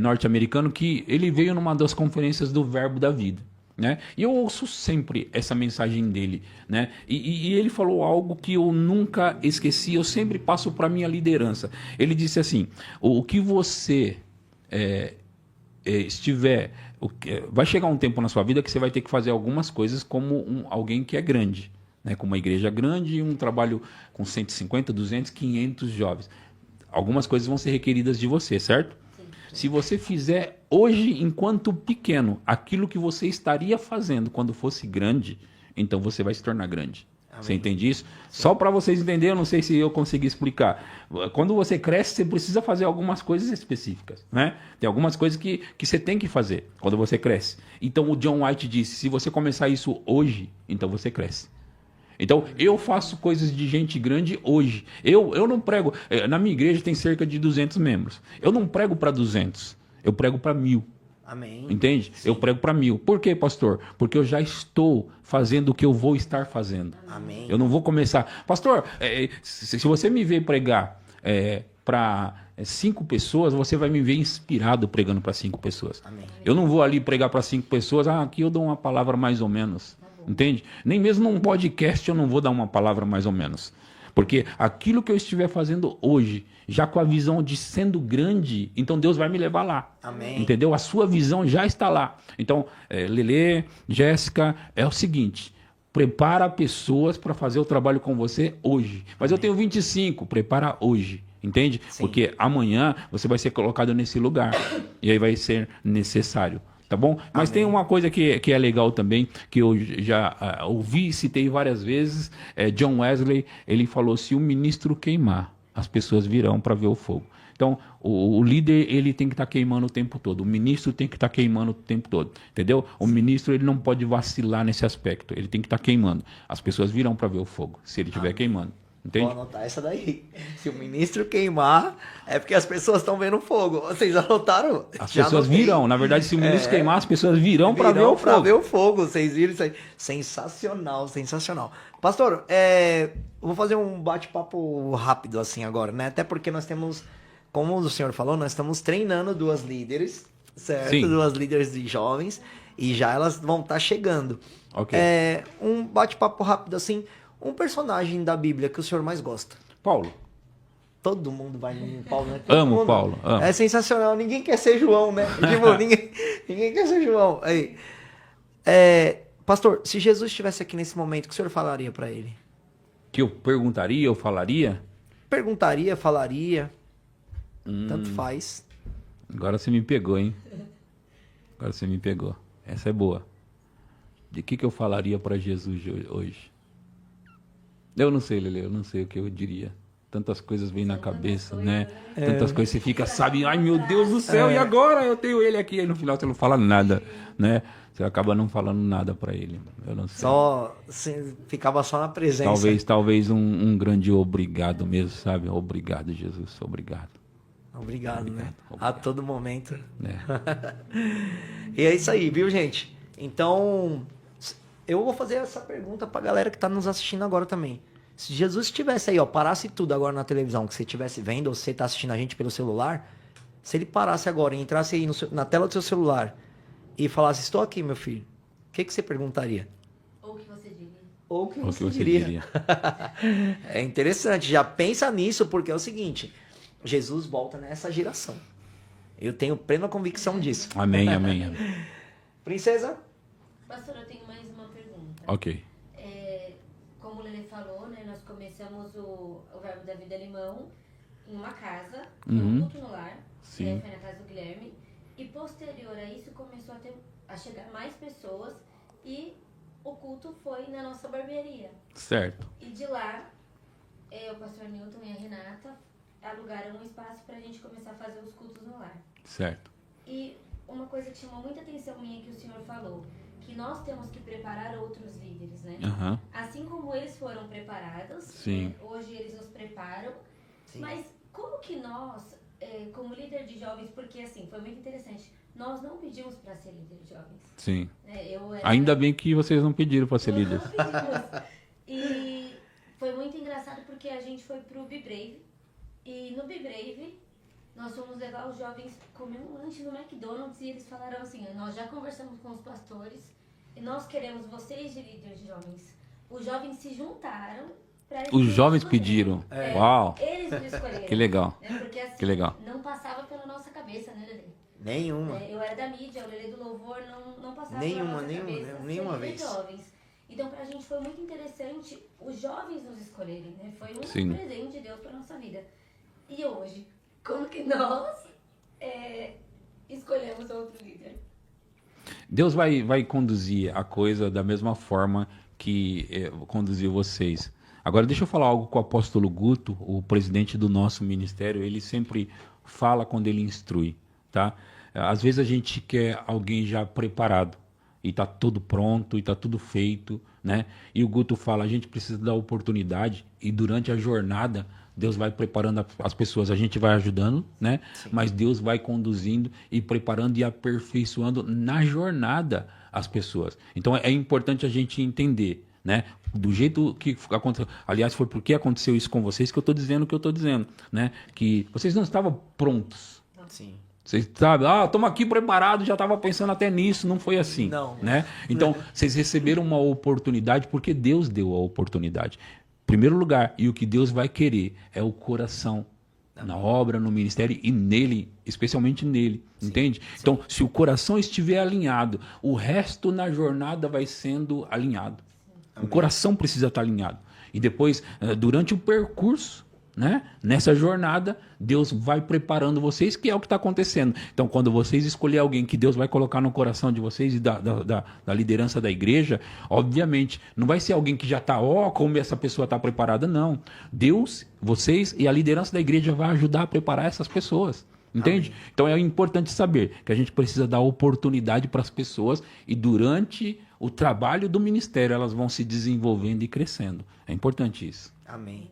norte-americano, que ele veio numa das conferências do Verbo da Vida. Né? E eu ouço sempre essa mensagem dele, né? E ele falou algo que eu nunca esqueci, eu sempre passo para minha liderança. Ele disse assim: o que você estiver, vai chegar um tempo na sua vida que você vai ter que fazer algumas coisas como alguém que é grande, né? Com uma igreja grande e um trabalho com 150, 200, 500 jovens. Algumas coisas vão ser requeridas de você, certo? Se você fizer hoje, enquanto pequeno, aquilo que você estaria fazendo quando fosse grande, então você vai se tornar grande. Você entende isso? Só para vocês entenderem, eu não sei se eu consegui explicar. Quando você cresce, você precisa fazer algumas coisas específicas, né? Tem algumas coisas que você tem que fazer quando você cresce. Então o John White disse, se você começar isso hoje, então você cresce. Então, eu faço coisas de gente grande hoje. Eu não prego... Na minha igreja tem cerca de 200 membros. Eu não prego para 200. Eu prego para 1000. Amém. Entende? Sim. Eu prego para 1000. Por quê, pastor? Porque eu já estou fazendo o que eu vou estar fazendo. Amém. Eu não vou começar... Pastor, se você me ver pregar para 5 pessoas, você vai me ver inspirado pregando para 5 pessoas. Amém. Eu não vou ali pregar para 5 pessoas. Aqui eu dou uma palavra mais ou menos. Entende? Nem mesmo num podcast eu não vou dar uma palavra mais ou menos. Porque aquilo que eu estiver fazendo hoje, já com a visão de sendo grande, então Deus vai me levar lá. Amém. Entendeu? A sua visão já está lá. Então, Lelê, Jéssica, é o seguinte, prepara pessoas para fazer o trabalho com você hoje. Mas eu tenho 25, prepara hoje. Entende? Sim. Porque amanhã você vai ser colocado nesse lugar. E aí vai ser necessário. Tá bom? Mas Amém. tem uma coisa que é legal também, que eu já ouvi e citei várias vezes. John Wesley, ele falou, se o ministro queimar, as pessoas virão para ver o fogo. Então, o líder, ele tem que estar queimando o tempo todo. O ministro tem que estar queimando o tempo todo. Entendeu? O ministro, ele não pode vacilar nesse aspecto. Ele tem que estar queimando. As pessoas virão para ver o fogo, se ele estiver queimando. Entende? Vou anotar essa daí. Se o ministro queimar, é porque as pessoas estão vendo fogo. Vocês anotaram? As pessoas virão. Na verdade, se o ministro queimar, as pessoas virão para ver o fogo. Para ver o fogo. Vocês viram isso aí? Sensacional, sensacional. Pastor, eu vou fazer um bate-papo rápido assim agora, né? Até porque nós temos, como o senhor falou, nós estamos treinando 2 líderes, certo? Sim. 2 líderes de jovens. E já elas vão estar chegando. Ok. Um bate-papo rápido assim. Um personagem da Bíblia que o senhor mais gosta? Paulo. Todo mundo vai no Paulo, né? Todo Amo mundo. Paulo. Amo. É sensacional. Ninguém quer ser João, né? Tipo, ninguém quer ser João. Aí. Pastor, se Jesus estivesse aqui nesse momento, o que o senhor falaria para ele? Que eu perguntaria, eu falaria? Perguntaria, falaria. Tanto faz. Agora você me pegou, hein? Agora você me pegou. Essa é boa. De que eu falaria para Jesus hoje? Eu não sei, Lele, eu não sei o que eu diria. Tantas coisas vêm na cabeça, né? Tantas coisas você fica, sabe? Ai, meu Deus do céu, e agora? Eu tenho ele aqui. Aí no final você não fala nada, né? Você acaba não falando nada para ele. Eu não sei. Ficava só na presença. Talvez um grande obrigado mesmo, sabe? Obrigado, Jesus. Obrigado. Obrigado, né? Obrigado. A todo momento. É. E é isso aí, viu, gente? Então, eu vou fazer essa pergunta pra galera que tá nos assistindo agora também. Se Jesus estivesse aí, ó, parasse tudo agora na televisão, que você estivesse vendo, ou você tá assistindo a gente pelo celular, se ele parasse agora e entrasse aí na tela do seu celular e falasse, estou aqui, meu filho, o que você perguntaria? Ou o que você diria? Ou o que você diria? É interessante, já pensa nisso, porque é o seguinte, Jesus volta nessa geração. Eu tenho plena convicção disso. Amém, amém, amém. Princesa? Pastor, eu tenho mais uma pergunta. Ok. Como o Lelê falou, né, nós começamos o Verbo da Vida Limão em uma casa, um culto no lar, Sim. Foi na casa do Guilherme, e posterior a isso começou a chegar mais pessoas e o culto foi na nossa barbearia. Certo. E de lá, o pastor Newton e a Renata alugaram um espaço para a gente começar a fazer os cultos no lar. Certo. E uma coisa que chamou muita atenção minha que o senhor falou, que nós temos que preparar outros líderes, né? Uhum. Assim como eles foram preparados, Sim. né? Hoje eles nos preparam, Sim. mas como que nós, como líder de jovens, porque assim, foi muito interessante, nós não pedimos para ser líder de jovens. Sim. Né? Ainda bem que vocês não pediram para ser Nós líder. não pedimos. E foi muito engraçado porque a gente foi pro Be Brave, e no Be Brave nós fomos levar os jovens comer um lanche no McDonald's e eles falaram assim, nós já conversamos com os pastores e nós queremos vocês de líderes de jovens. Os jovens se juntaram para Os jovens pediram. Uau. Eles nos escolheram. Que legal. Né? Porque assim, Que legal. não passava pela nossa cabeça, né, Lelê? Nenhuma. Eu era da mídia, o Lelê do louvor não passava Nenhuma, pela nossa cabeça nenhuma ser líder vez. de jovens. Então pra gente foi muito interessante os jovens nos escolherem, né? Foi um Sim. presente de Deus pra nossa vida. E hoje, como que nós escolhemos outro líder? Deus vai conduzir a coisa da mesma forma que conduziu vocês. Agora, deixa eu falar algo com o apóstolo Guto, o presidente do nosso ministério. Ele sempre fala quando ele instrui, tá? Às vezes a gente quer alguém já preparado, e está tudo pronto, e está tudo feito, né? E o Guto fala, a gente precisa dar oportunidade, e durante a jornada, Deus vai preparando as pessoas, a gente vai ajudando, né? Sim. Mas Deus vai conduzindo e preparando e aperfeiçoando na jornada as pessoas. Então é importante a gente entender, né? Do jeito que aconteceu. Aliás, foi porque aconteceu isso com vocês que eu estou dizendo o que eu estou dizendo, né? Que vocês não estavam prontos. Sim. Vocês sabem, estamos aqui preparados, já estava pensando até nisso, não foi assim. Não. Né? Então, vocês receberam uma oportunidade porque Deus deu a oportunidade. Em primeiro lugar, e o que Deus vai querer é o coração na obra, no ministério e nele, especialmente nele, sim, entende? Sim. Então, se o coração estiver alinhado, o resto na jornada vai sendo alinhado. Amém. O coração precisa estar alinhado. E depois, durante o percurso, né? Nessa jornada, Deus vai preparando vocês, que é o que está acontecendo. Então, quando vocês escolherem alguém que Deus vai colocar no coração de vocês e da liderança da igreja, obviamente, não vai ser alguém que já está, como essa pessoa está preparada, não. Deus, vocês e a liderança da igreja vai ajudar a preparar essas pessoas. Entende? Amém. Então é importante saber que a gente precisa dar oportunidade para as pessoas e durante o trabalho do ministério elas vão se desenvolvendo e crescendo. É importante isso. Amém.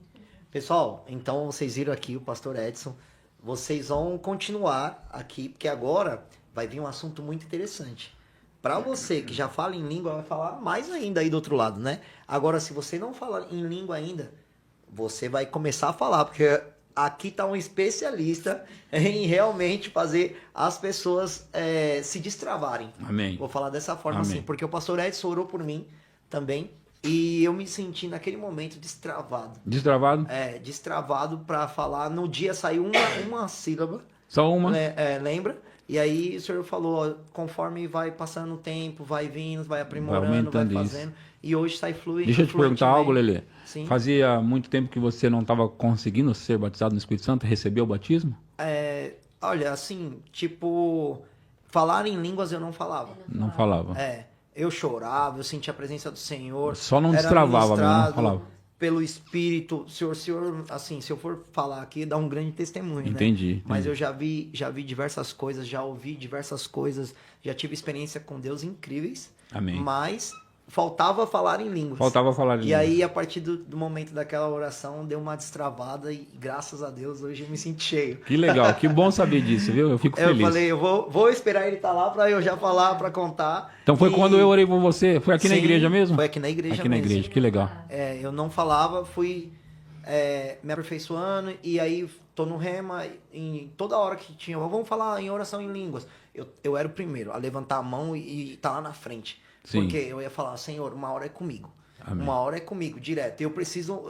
Pessoal, então vocês viram aqui o pastor Edson, vocês vão continuar aqui, porque agora vai vir um assunto muito interessante. Para você que já fala em língua, vai falar mais ainda aí do outro lado, né? Agora, se você não fala em língua ainda, você vai começar a falar, porque aqui está um especialista em realmente fazer as pessoas se destravarem. Amém. Vou falar dessa forma. Amém. Assim, porque o pastor Edson orou por mim também. E eu me senti naquele momento destravado. Destravado? Destravado para falar. No dia saiu uma sílaba. Só uma? Lembra? E aí o senhor falou, conforme vai passando o tempo, vai vindo, vai aprimorando, vai fazendo. Isso. E hoje sai fluindo. Deixa eu te perguntar algo, Lelê. Sim. Fazia muito tempo que você não estava conseguindo ser batizado no Espírito Santo, receber o batismo? Olha, assim, tipo, falar em línguas eu não falava. Não falava. Eu chorava, eu sentia a presença do Senhor. Só não destravava, mesmo, não falava. Pelo Espírito. Senhor, assim, se eu for falar aqui, dá um grande testemunho, entendi. Mas eu já vi diversas coisas, já ouvi diversas coisas, já tive experiência com Deus incríveis. Amém. Mas faltava falar em línguas. E aí, a partir do momento daquela oração, deu uma destravada e, graças a Deus, hoje eu me sinto cheio. Que legal, que bom saber disso, viu? Eu fico feliz. Eu falei, eu vou esperar ele estar lá para eu já falar, para contar. Então foi quando eu orei por você? Foi aqui na igreja mesmo? Foi aqui na igreja mesmo. Aqui na igreja, que legal. Eu não falava, fui me aperfeiçoando e aí tô no rema em toda hora que tinha, vamos falar em oração em línguas. Eu era o primeiro a levantar a mão e tá lá na frente. Sim. Porque eu ia falar, Senhor, uma hora é comigo. Amém. Uma hora é comigo, direto. Eu preciso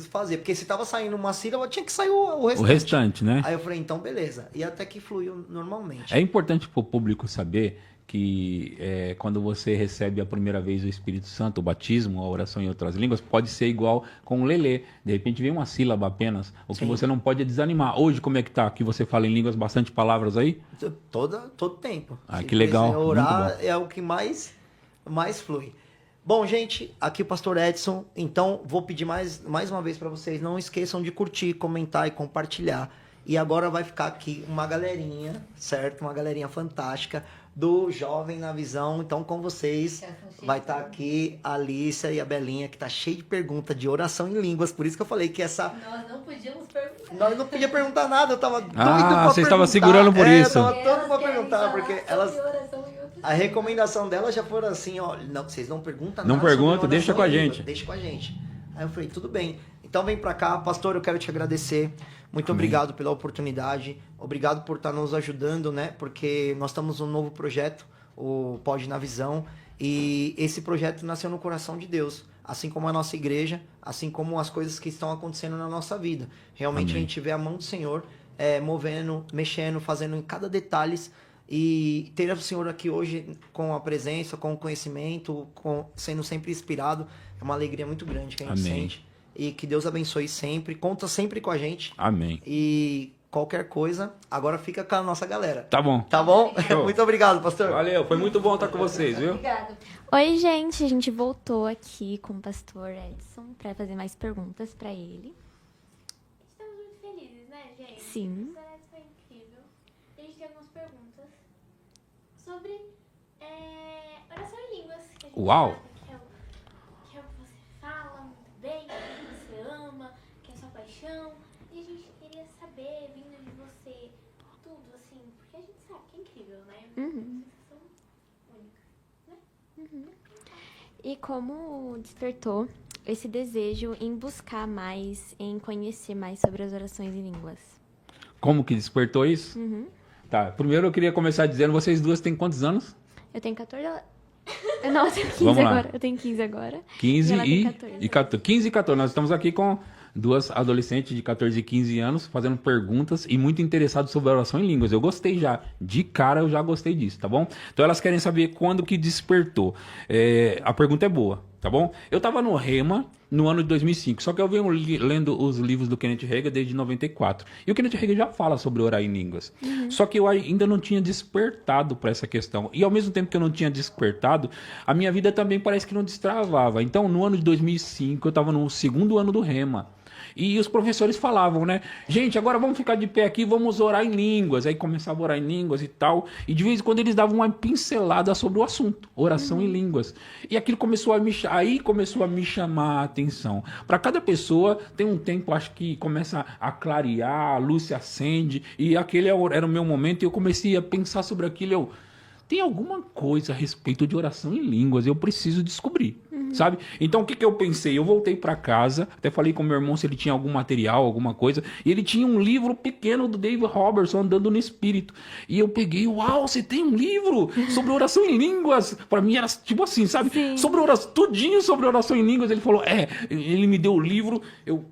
fazer. Porque se tava saindo uma sílaba, tinha que sair o restante. O restante, né? Aí eu falei, então beleza. E até que fluiu normalmente. É importante pro público saber que quando você recebe a primeira vez o Espírito Santo, o batismo, a oração em outras línguas, pode ser igual com o Lelê. De repente vem uma sílaba apenas. O que você não pode é desanimar. Hoje, como é que tá? Que você fala em línguas, bastante palavras aí? Todo tempo. Que legal. Orar é o que mais flui. Bom, gente, aqui o pastor Edson, então vou pedir mais uma vez para vocês, não esqueçam de curtir, comentar e compartilhar. E agora vai ficar aqui uma galerinha, certo? Uma galerinha fantástica do Jovem na Visão. Então, com vocês, vai estar aqui a Alícia e a Belinha, que tá cheia de pergunta de oração em línguas. Por isso que eu falei que essa... Nós não podíamos perguntar. Nós não podíamos perguntar nada, eu tava doido pra perguntar. Você estava segurando por isso. Eu tava todo pra perguntar, porque elas... A recomendação delas já foram assim, ó, não, vocês não perguntam nada. Não pergunta, deixa com a gente. Deixa com a gente. Aí eu falei, tudo bem. Então vem pra cá, pastor, eu quero te agradecer. Muito obrigado pela oportunidade. Obrigado por estar nos ajudando, né? Porque nós estamos num novo projeto, o Pode na Visão. E esse projeto nasceu no coração de Deus. Assim como a nossa igreja, assim como as coisas que estão acontecendo na nossa vida. Realmente a gente vê a mão do Senhor movendo, mexendo, fazendo em cada detalhe. E ter o Senhor aqui hoje com a presença, com o conhecimento, sendo sempre inspirado, é uma alegria muito grande que a gente sente. E que Deus abençoe sempre, conta sempre com a gente. Amém. E qualquer coisa, agora fica com a nossa galera. Tá bom. Tá bom? Show. Muito obrigado, pastor. Valeu, foi muito bom estar com vocês, viu? Obrigada. Oi, gente, a gente voltou aqui com o pastor Edson para fazer mais perguntas para ele. Estamos muito felizes, né, gente? Sim. O Edson foi incrível. A gente tem algumas perguntas sobre oração em línguas. Que a gente Uau. sabe que é o que você fala muito bem, que você ama, que é a sua paixão. E a gente queria saber, vindo de você, tudo assim, porque a gente sabe que é incrível, né? Uhum. Vocês são únicas, né? E como despertou esse desejo em buscar mais, em conhecer mais sobre as orações em línguas? Como que despertou isso? Tá, primeiro eu queria começar dizendo, vocês duas têm quantos anos? Eu tenho 14... Não, eu tenho 15 Vamos lá. agora. Eu tenho 15 agora. 15 E ela tem e 14. 14. 15 e 14. Nós estamos aqui com duas adolescentes de 14 e 15 anos fazendo perguntas e muito interessados sobre a oração em línguas. Eu gostei já. De cara eu já gostei disso, tá bom? Então elas querem saber quando que despertou. A pergunta é boa, tá bom? Eu tava no Rema no ano de 2005, só que eu venho lendo os livros do Kenneth Hagin desde 94. E o Kenneth Hagin já fala sobre orar em línguas. Só que eu ainda não tinha despertado para essa questão. E ao mesmo tempo que eu não tinha despertado, a minha vida também parece que não destravava. Então, no ano de 2005, eu tava no segundo ano do Rema. E os professores falavam, né? Gente, agora vamos ficar de pé aqui, vamos orar em línguas. Aí começava a orar em línguas e tal. E de vez em quando eles davam uma pincelada sobre o assunto, oração em línguas. E aquilo começou a me chamar a atenção. Para cada pessoa tem um tempo, acho que começa a clarear, a luz se acende. E aquele era o meu momento e eu comecei a pensar sobre aquilo. Tem alguma coisa a respeito de oração em línguas, eu preciso descobrir, sabe? Então o que eu pensei? Eu voltei para casa, até falei com meu irmão se ele tinha algum material, alguma coisa, e ele tinha um livro pequeno do David Robertson, Andando no Espírito. E eu peguei, uau, você tem um livro sobre oração em línguas? Para mim era tipo assim, sabe? Sim. Sobre oração, tudinho sobre oração em línguas. Ele falou, ele me deu o livro,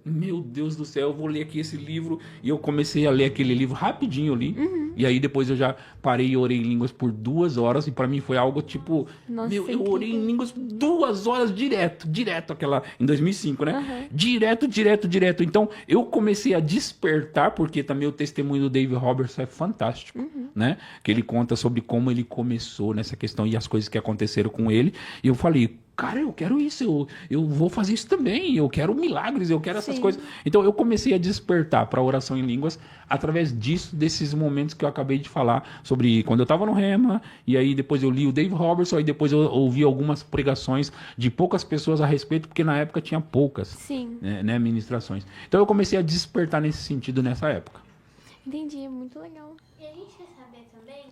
meu Deus do céu, eu vou ler aqui esse livro. E eu comecei a ler aquele livro, rapidinho eu li. E aí depois eu já parei e orei em línguas por 2 horas, e para mim foi algo tipo, Nossa, eu incrível. orei em línguas 2 horas direto, aquela, em 2005, né? Direto. Então, eu comecei a despertar, porque também o testemunho do David Robertson é fantástico, né? Que ele conta sobre como ele começou nessa questão e as coisas que aconteceram com ele, e eu falei, cara, eu quero isso, eu vou fazer isso também, eu quero milagres, eu quero essas Sim. coisas. Então eu comecei a despertar para a oração em línguas através disso, desses momentos que eu acabei de falar, sobre quando eu estava no Rema, e aí depois eu li o David Robertson, aí depois eu ouvi algumas pregações de poucas pessoas a respeito, porque na época tinha poucas Sim. né, ministrações. Então eu comecei a despertar nesse sentido nessa época. Entendi, muito legal. E a gente quer saber também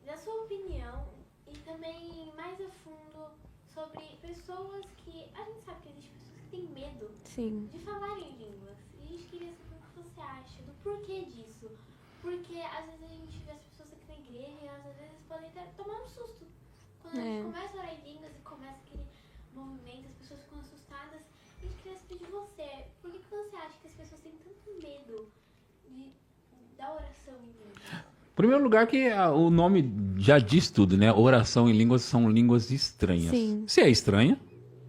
da sua opinião e também mais a fundo sobre pessoas que... A gente sabe que existem pessoas que têm medo Sim. de falar em línguas. E a gente queria saber o que você acha do porquê disso. Porque às vezes a gente vê as pessoas aqui na igreja e elas às vezes podem até tomar um susto. Quando a gente começa a orar em línguas e começa aquele movimento, as pessoas ficam assustadas. A gente queria saber de você. Por que você acha que as pessoas têm tanto medo da oração em línguas? Em primeiro lugar que o nome já diz tudo, né? Oração em línguas são línguas estranhas. Sim. Se é estranha,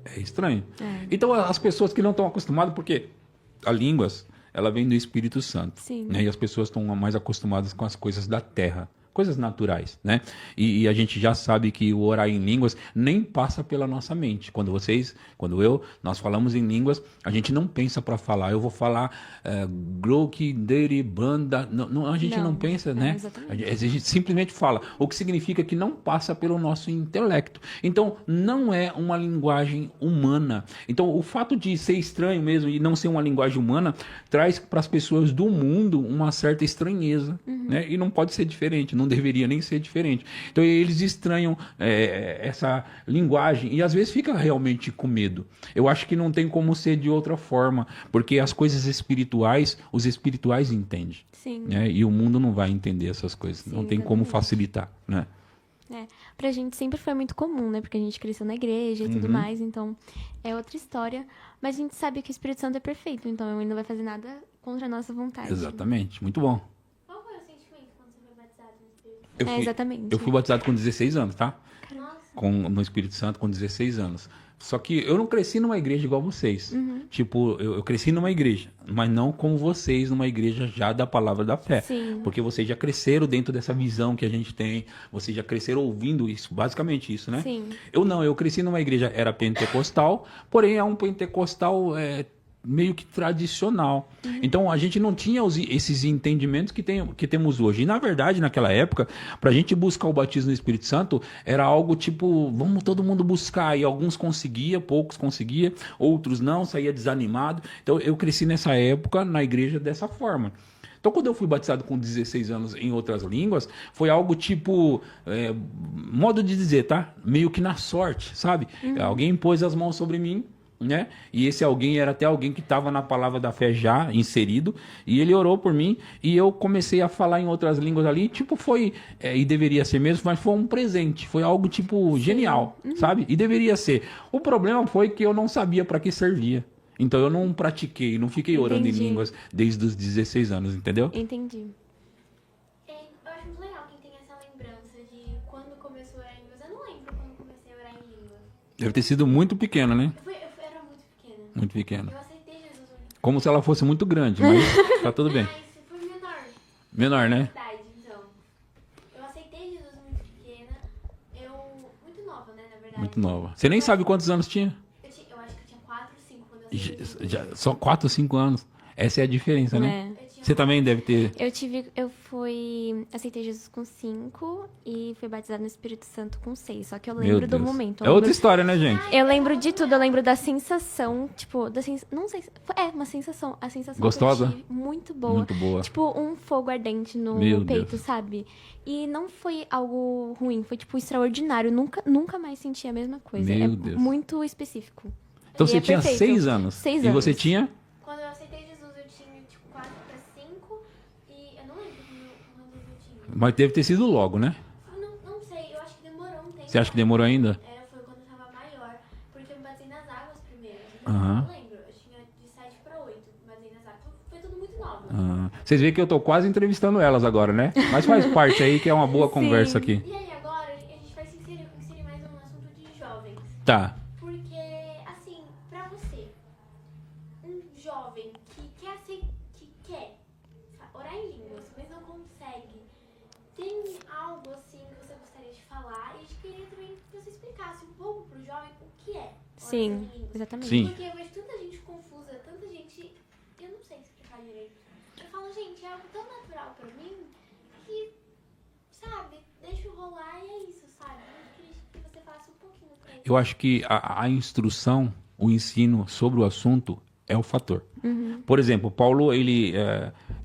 é estranho. É. Então as pessoas que não estão acostumadas, porque a línguas, ela vem do Espírito Santo. Sim. Né? E as pessoas estão mais acostumadas com as coisas da terra. Coisas naturais, né? E a gente já sabe que o orar em línguas nem passa pela nossa mente. Nós falamos em línguas, a gente não pensa para falar. Eu vou falar Gloki, Deri, Banda. Não, a gente não pensa, né? Exatamente. A gente simplesmente fala. O que significa que não passa pelo nosso intelecto. Então, não é uma linguagem humana. Então, o fato de ser estranho mesmo e não ser uma linguagem humana traz para as pessoas do mundo uma certa estranheza, né? E não pode ser diferente, não deveria nem ser diferente. Então eles estranham essa linguagem e às vezes fica realmente com medo. Eu acho que não tem como ser de outra forma, porque as coisas espirituais, os espirituais entendem. Sim. Né? E o mundo não vai entender essas coisas. Sim, não tem como exatamente. facilitar, né? Pra gente sempre foi muito comum, né? Porque a gente cresceu na igreja e tudo mais, então é outra história. Mas a gente sabe que o Espírito Santo é perfeito, então ele não vai fazer nada contra a nossa vontade. Exatamente, muito bom. Qual foi o sentimento quando você foi batizado no Espírito? Exatamente. Eu fui batizado com 16 anos, tá? Nossa, no Espírito Santo com 16 anos. Só que eu não cresci numa igreja igual vocês. Tipo, eu cresci numa igreja, mas não como vocês, numa igreja já da palavra da fé. Sim. Porque vocês já cresceram dentro dessa visão que a gente tem, vocês já cresceram ouvindo isso, basicamente isso, né? Sim. Eu cresci numa igreja, era pentecostal, porém é um pentecostal meio que tradicional. Então a gente não tinha esses entendimentos que temos hoje. E na verdade, naquela época, pra gente buscar o batismo no Espírito Santo, era algo tipo, vamos todo mundo buscar. E alguns conseguia, poucos conseguia, outros não, saía desanimado. Então eu cresci nessa época na igreja dessa forma. Então, quando eu fui batizado com 16 anos em outras línguas, foi algo tipo, modo de dizer, tá? Meio que na sorte, sabe? Alguém pôs as mãos sobre mim, né? E esse alguém era até alguém que estava na palavra da fé já inserido, e ele orou por mim, e eu comecei a falar em outras línguas ali, tipo foi, e deveria ser mesmo, mas foi um presente, foi algo tipo genial, sabe? E deveria ser. O problema foi que eu não sabia para que servia. Então eu não pratiquei, não fiquei orando em línguas desde os 16 anos, entendeu? Entendi. Eu acho muito legal quem tem essa lembrança de quando começou a orar em línguas. Eu não lembro quando comecei a orar em línguas. Deve ter sido muito pequeno, né? Eu era muito pequena. Muito pequeno. Eu aceitei Jesus muito Como se ela fosse muito grande, mas tá tudo bem. Mas foi menor. Menor, né? Idade, então. Eu aceitei Jesus muito pequena. Muito nova, né, na verdade. Muito nova. Você nem sabe quantos anos tinha? Eu acho que eu tinha 4, 5 quando eu aceitei Jesus. Só 4 ou 5 anos. Essa é a diferença, né? É. Você também deve ter. Aceitei Jesus com 5 e fui batizada no Espírito Santo com 6. Só que eu Meu lembro do Deus. momento. É outra história, né, gente? Eu lembro de tudo, eu lembro da sensação, tipo, não sei, uma sensação, a sensação Gostosa? que eu tive, muito boa. Muito boa. Tipo, um fogo ardente no Meu peito, Deus. sabe? E não foi algo ruim, foi, tipo, extraordinário. Nunca mais senti a mesma coisa. Meu é Deus. muito específico. Então E você é tinha perfeito. 6 anos. 6 E você anos. tinha? Quando eu aceitei Jesus, eu tinha tipo 4 para 5. E eu não lembro quando eu tinha. Mas deve ter sido logo, né? Eu não sei, eu acho que demorou um tempo. Você acha que demorou ainda? Foi quando eu tava maior. Porque eu me batizei nas águas primeiro. Aham. Eu não lembro. Eu tinha de 7 para 8. Me batizei nas águas. Foi tudo muito novo. Vocês veem que eu tô quase entrevistando elas agora, né? Mas faz parte aí que é uma boa conversa aqui. E aí agora a gente vai inserir mais um assunto de jovens. Tá. Porque, assim, pra você, um jovem que quer orar em línguas, mas não consegue, tem algo assim que você gostaria de falar? E a gente queria também que você explicasse um pouco pro jovem o que é orar Sim, em línguas. exatamente. Sim. Porque eu vejo tanta gente confusa, tanta gente. Eu não sei explicar direito. Eu falo, gente, é algo tão natural pra mim que, sabe, deixa rolar e é isso, sabe? Eu queria que você falasse um pouquinho pra ele. Eu acho que a instrução, o ensino sobre o assunto é o fator. Por exemplo, Paulo, ele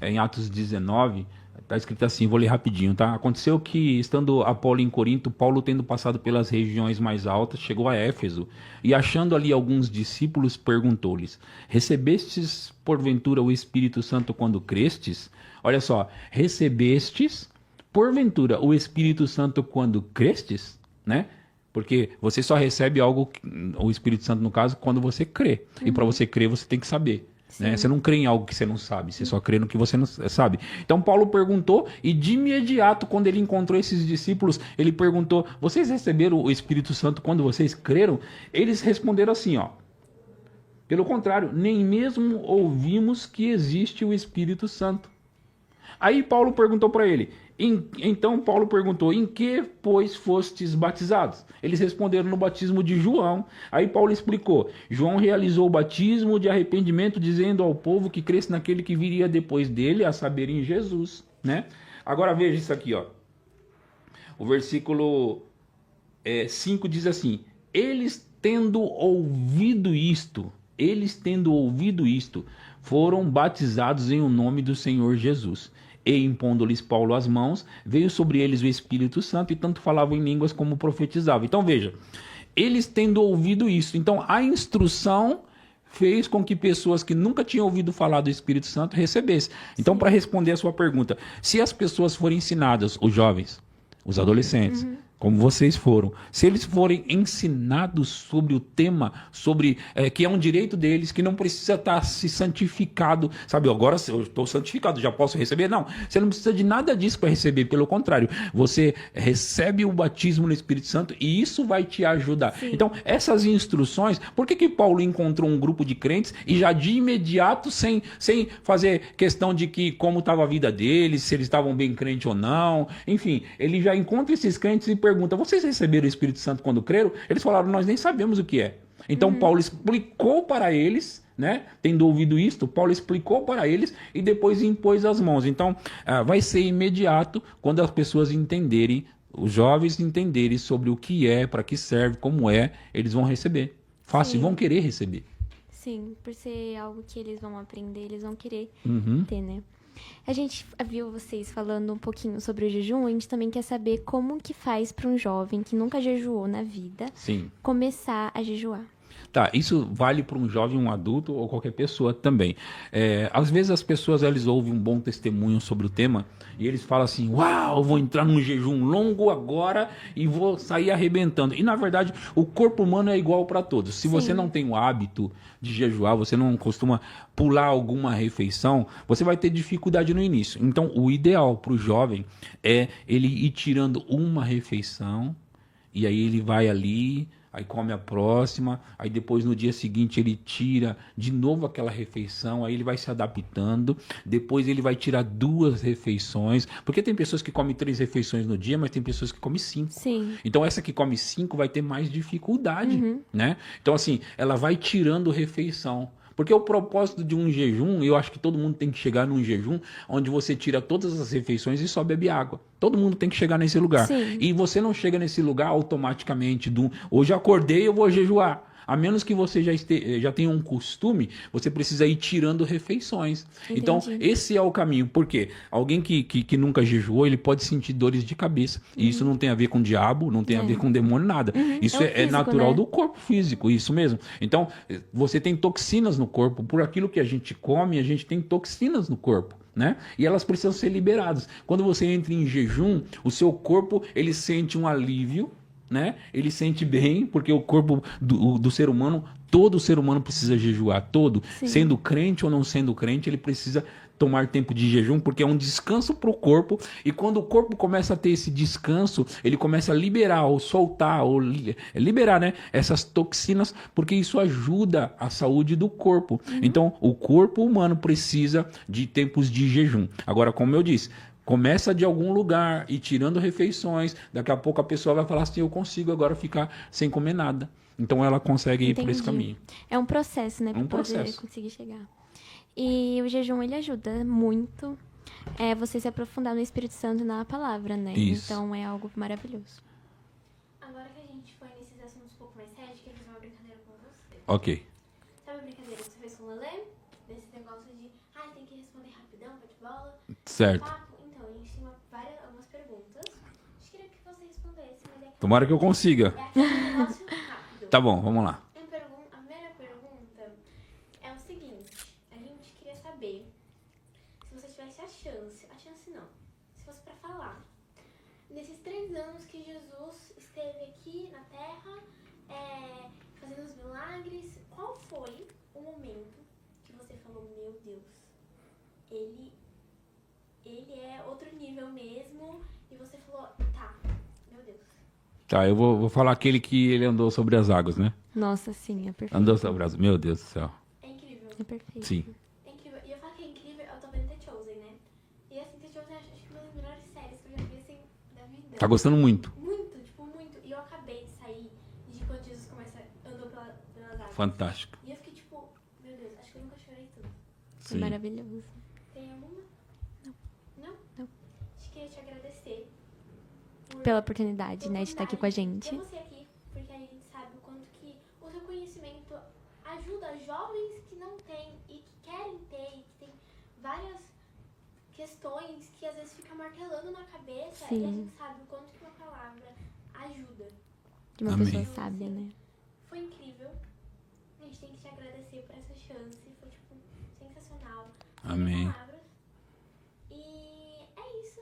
em Atos 19, está escrito assim, vou ler rapidinho, tá? Aconteceu que, estando Apolo em Corinto, Paulo, tendo passado pelas regiões mais altas, chegou a Éfeso, e achando ali alguns discípulos, perguntou-lhes, recebestes, porventura, o Espírito Santo quando crestes? Olha só, recebestes, porventura, o Espírito Santo quando crestes? Né? Porque você só recebe algo, o Espírito Santo no caso, quando você crê. E para você crer, você tem que saber. Né? Você não crê em algo que você não sabe, você só crê no que você não sabe. Então Paulo perguntou, e de imediato, quando ele encontrou esses discípulos, ele perguntou, vocês receberam o Espírito Santo quando vocês creram? Eles responderam assim, ó. Pelo contrário, nem mesmo ouvimos que existe o Espírito Santo. Aí Paulo perguntou para ele, então Paulo perguntou, em que, pois, fostes batizados? Eles responderam no batismo de João. Aí Paulo explicou, João realizou o batismo de arrependimento, dizendo ao povo que cresce naquele que viria depois dele, a saber, em Jesus. Né? Agora veja isso aqui, ó. O versículo 5 diz assim, eles tendo ouvido isto, foram batizados em o nome do Senhor Jesus. E impondo-lhes Paulo as mãos, veio sobre eles o Espírito Santo, e tanto falavam em línguas como profetizavam. Então veja, eles tendo ouvido isso, então a instrução fez com que pessoas que nunca tinham ouvido falar do Espírito Santo recebessem. Então, para responder a sua pergunta, se as pessoas forem ensinadas, os jovens, os adolescentes, como vocês foram, se eles forem ensinados sobre o tema, sobre que é um direito deles, que não precisa estar se santificado, sabe, agora eu estou santificado, já posso receber? Não, você não precisa de nada disso para receber, pelo contrário, você recebe o batismo no Espírito Santo e isso vai te ajudar. Sim. Então, essas instruções, por que Paulo encontrou um grupo de crentes e já de imediato, sem fazer questão de que como estava a vida deles, se eles estavam bem crentes ou não, enfim, ele já encontra esses crentes e pergunta: vocês receberam o Espírito Santo quando creram? Eles falaram: nós nem sabemos o que é. Então Paulo explicou para eles, né? Tendo ouvido isto, Paulo explicou para eles e depois impôs as mãos. Então vai ser imediato quando as pessoas entenderem, os jovens entenderem sobre o que é, para que serve, como é, eles vão receber. Fácil, Sim. vão querer receber. Sim, por ser algo que eles vão aprender, eles vão querer Uhum. ter, né? A gente viu vocês falando um pouquinho sobre o jejum, a gente também quer saber como que faz para um jovem que nunca jejuou na vida Sim. começar a jejuar. Tá, isso vale para um jovem, um adulto ou qualquer pessoa também. Às vezes as pessoas eles ouvem um bom testemunho sobre o tema e eles falam assim: uau, vou entrar num jejum longo agora e vou sair arrebentando. E na verdade o corpo humano é igual para todos. Se você Sim. não tem o hábito de jejuar, você não costuma pular alguma refeição, você vai ter dificuldade no início. Então o ideal para o jovem é ele ir tirando uma refeição e aí ele vai ali, aí come a próxima, aí depois no dia seguinte ele tira de novo aquela refeição, aí ele vai se adaptando, depois ele vai tirar 2 refeições, porque tem pessoas que comem 3 refeições no dia, mas tem pessoas que comem 5. Sim. Então essa que come 5 vai ter mais dificuldade, né? Então assim, ela vai tirando refeição. Porque o propósito de um jejum, eu acho que todo mundo tem que chegar num jejum onde você tira todas as refeições e só bebe água. Todo mundo tem que chegar nesse lugar. Sim. E você não chega nesse lugar automaticamente. Hoje eu acordei, eu vou jejuar. A menos que você já tenha um costume, você precisa ir tirando refeições. Entendi. Então, esse é o caminho. Por quê? Alguém que nunca jejuou, ele pode sentir dores de cabeça. E isso não tem a ver com diabo, não tem a ver com demônio, nada. Isso É o é físico, natural né? do corpo físico, isso mesmo. Então, você tem toxinas no corpo. Por aquilo que a gente come, a gente tem toxinas no corpo. Né? E elas precisam ser liberadas. Quando você entra em jejum, o seu corpo ele sente um alívio, né? Ele sente bem, porque o corpo do ser humano, todo ser humano precisa jejuar, todo. Sim. Sendo crente ou não sendo crente, ele precisa tomar tempo de jejum, porque é um descanso para o corpo, e quando o corpo começa a ter esse descanso, ele começa a liberar, ou soltar, ou liberar, né, essas toxinas, porque isso ajuda a saúde do corpo. Então, o corpo humano precisa de tempos de jejum. Agora, como eu disse, começa de algum lugar e tirando refeições, daqui a pouco a pessoa vai falar assim: eu consigo agora ficar sem comer nada. Então ela consegue ir por esse Entendi. caminho. É um processo, né? Pra Um poder processo. conseguir chegar. E o jejum, ele ajuda muito você se aprofundar no Espírito Santo e na palavra, né? Isso. Então é algo maravilhoso. Agora que a gente foi nesses assuntos um pouco mais sérios, queria fazer uma brincadeira com você. Ok. Sabe a brincadeira que você fez com o Lelê? Desse negócio de, tem que responder rapidão, bate-bola, Certo. papo? Então, a gente tem algumas perguntas. A gente queria que você respondesse, mas é Tomara que eu consiga. aquele negócio rápido. Tá bom, vamos lá. A primeira pergunta é o seguinte: a gente queria saber se você tivesse a chance não, se fosse pra falar, nesses 3 anos que Jesus esteve aqui na Terra, fazendo os milagres, qual foi o momento que você falou: meu Deus, ele é outro nível mesmo, e você falou: tá, meu Deus. Tá, eu vou falar aquele que ele andou sobre as águas, né? Nossa, sim, é perfeito. Andou sobre as águas. Meu Deus do céu. É incrível. É perfeito. Sim. É incrível. E eu falo que é incrível, eu tô vendo The Chosen, né? E assim, The Chosen acho que é uma das melhores séries que eu já vi, assim, da vida. Tá gostando muito. Muito, tipo, muito. E eu acabei de sair de quando Jesus andou pelas águas. Fantástico. E eu fiquei tipo, meu Deus, acho que eu nunca chorei tanto. É Sim. maravilhoso. Tem alguma? Não? Não. Acho que queria te agradecer Pela oportunidade, né, de estar aqui com a gente. ter você aqui, porque a gente sabe o quanto que o seu conhecimento ajuda jovens que não têm e que querem ter, e que tem várias questões que às vezes fica martelando na cabeça. Sim. E a gente sabe o quanto que uma palavra ajuda. De uma Amém. pessoa sábia, né? Foi incrível. A gente tem que te agradecer por essa chance. Foi, tipo, sensacional. Sem Amém. palavras. E é isso.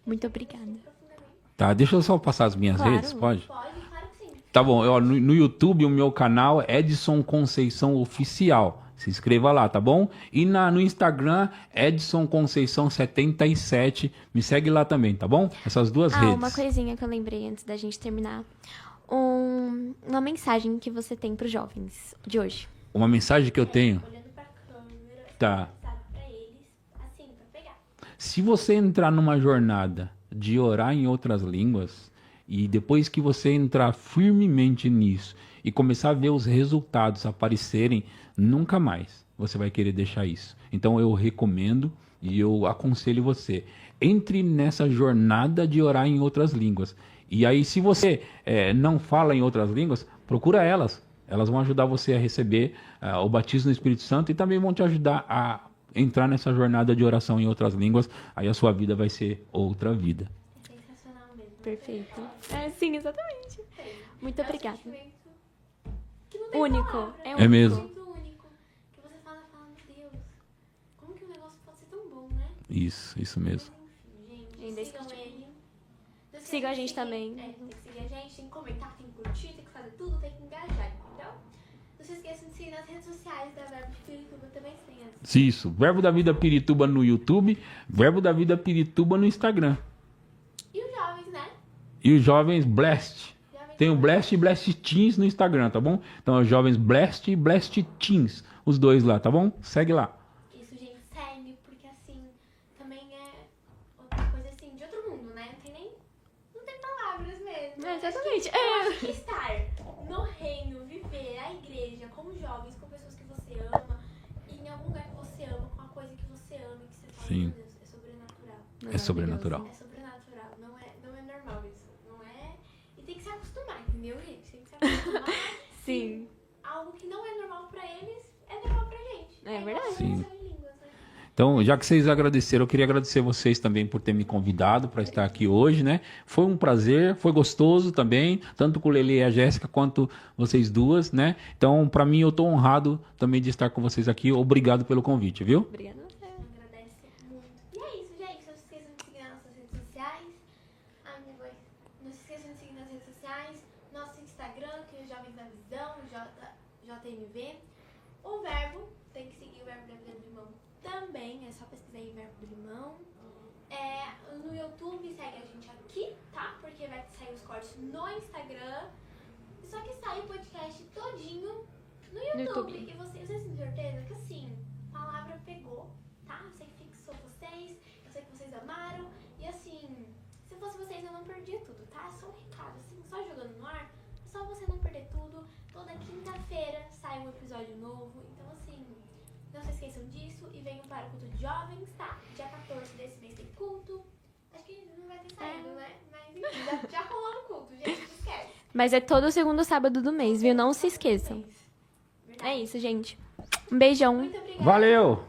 Muito Eu te agradeço obrigada. profundamente. Tá, deixa eu só passar as minhas Claro. redes, pode? Pode, claro que sim. Tá bom, no YouTube o meu canal é Edson Conceição Oficial. Se inscreva lá, tá bom? E no Instagram, Edson Conceição 77. Me segue lá também, tá bom? Essas duas redes. Uma coisinha que eu lembrei antes da gente terminar. Uma mensagem que você tem pros jovens de hoje. Uma mensagem que eu tenho. Olhando pra câmera, Tá. sabe, pra eles, assim, pra pegar. Se você entrar numa jornada de orar em outras línguas, e depois que você entrar firmemente nisso e começar a ver os resultados aparecerem, nunca mais você vai querer deixar isso. Então eu recomendo e eu aconselho você, entre nessa jornada de orar em outras línguas. E aí, se você não fala em outras línguas, procura elas. Elas vão ajudar você a receber o batismo no Espírito Santo e também vão te ajudar a entrar nessa jornada de oração em outras línguas. Aí a sua vida vai ser outra vida. É sensacional mesmo. Perfeito. Sim, exatamente. Muito É um obrigada. sentimento que não tem Único. palavra. É É único. mesmo. Muito único. Que você fala, meu Deus, como que o negócio pode ser tão bom, né? Isso mesmo. Mas enfim, gente, Ainda sigam escute. ele. Não esqueça Sigam a de gente seguir. também. Tem que seguir a gente, tem que comentar, tem que curtir, tem que fazer tudo, tem que engajar, entendeu? Não se esqueçam de seguir nas redes sociais da Verbo de Pirituba também, tem as. Isso. Verbo da Vida Pirituba no YouTube, Verbo da Vida Pirituba no Instagram. E os jovens, né? E os jovens Blast. Jovens Tem o Blast e Blast Teens no Instagram, tá bom? Então, os jovens Blast e Blast Teens. Os dois lá, tá bom? Segue lá. Isso, gente, segue, porque assim, também é outra coisa assim, de outro mundo, né? Não tem palavras mesmo. Exatamente. Eu acho que estar no reino, viver a igreja, com jovens, com pessoas que você ama, e em algum lugar que você ama, com a coisa que você ama, e que você fala, Sim. meu Deus, é sobrenatural. É sobrenatural. É sobrenatural, não é normal isso. Não é. E tem que se acostumar, entendeu, gente? Tem que se acostumar. Sim. Algo que não é normal pra eles é normal pra gente. É igual verdade. a Sim. oração em línguas, né? Então, já que vocês agradeceram, eu queria agradecer vocês também por ter me convidado para estar aqui hoje, né? Foi um prazer, foi gostoso também, tanto com o Lele e a Jéssica, quanto vocês duas, né? Então, para mim, eu tô honrado também de estar com vocês aqui. Obrigado pelo convite, viu? Obrigada a você. Agradece muito. E é isso, gente. Não se esqueçam de seguir nas nossas redes sociais. Ai, minha voz. Não se esqueçam de seguir nas redes sociais. Nosso Instagram, que é o Jovens da Visão, JMV. O Verbo, tem que seguir o Verbo da Vida do Limão também. É só pesquisar aí Verbo do Limão. No YouTube, segue a gente aqui, tá? Porque vai sair os cortes no Instagram. Só que sai o podcast todinho no YouTube. YouTube. E vocês têm certeza que assim, a palavra pegou, tá? Eu sei que fixou vocês, eu sei que vocês amaram. E assim, se fosse vocês eu não perdia tudo, tá? É só um recado, assim, só jogando no ar. É só você não perder tudo. Toda quinta-feira sai um episódio novo. Então assim, não se esqueçam disso e venham para o culto de jovens, tá? Dia 14 desse mês tem culto. Acho que não vai ter saído, né? Mas enfim, já rolou no culto, gente, não esquece. Mas é todo segundo sábado do mês, viu? Não se esqueçam. Verdade. É isso, gente. Um beijão. Muito obrigada. Valeu!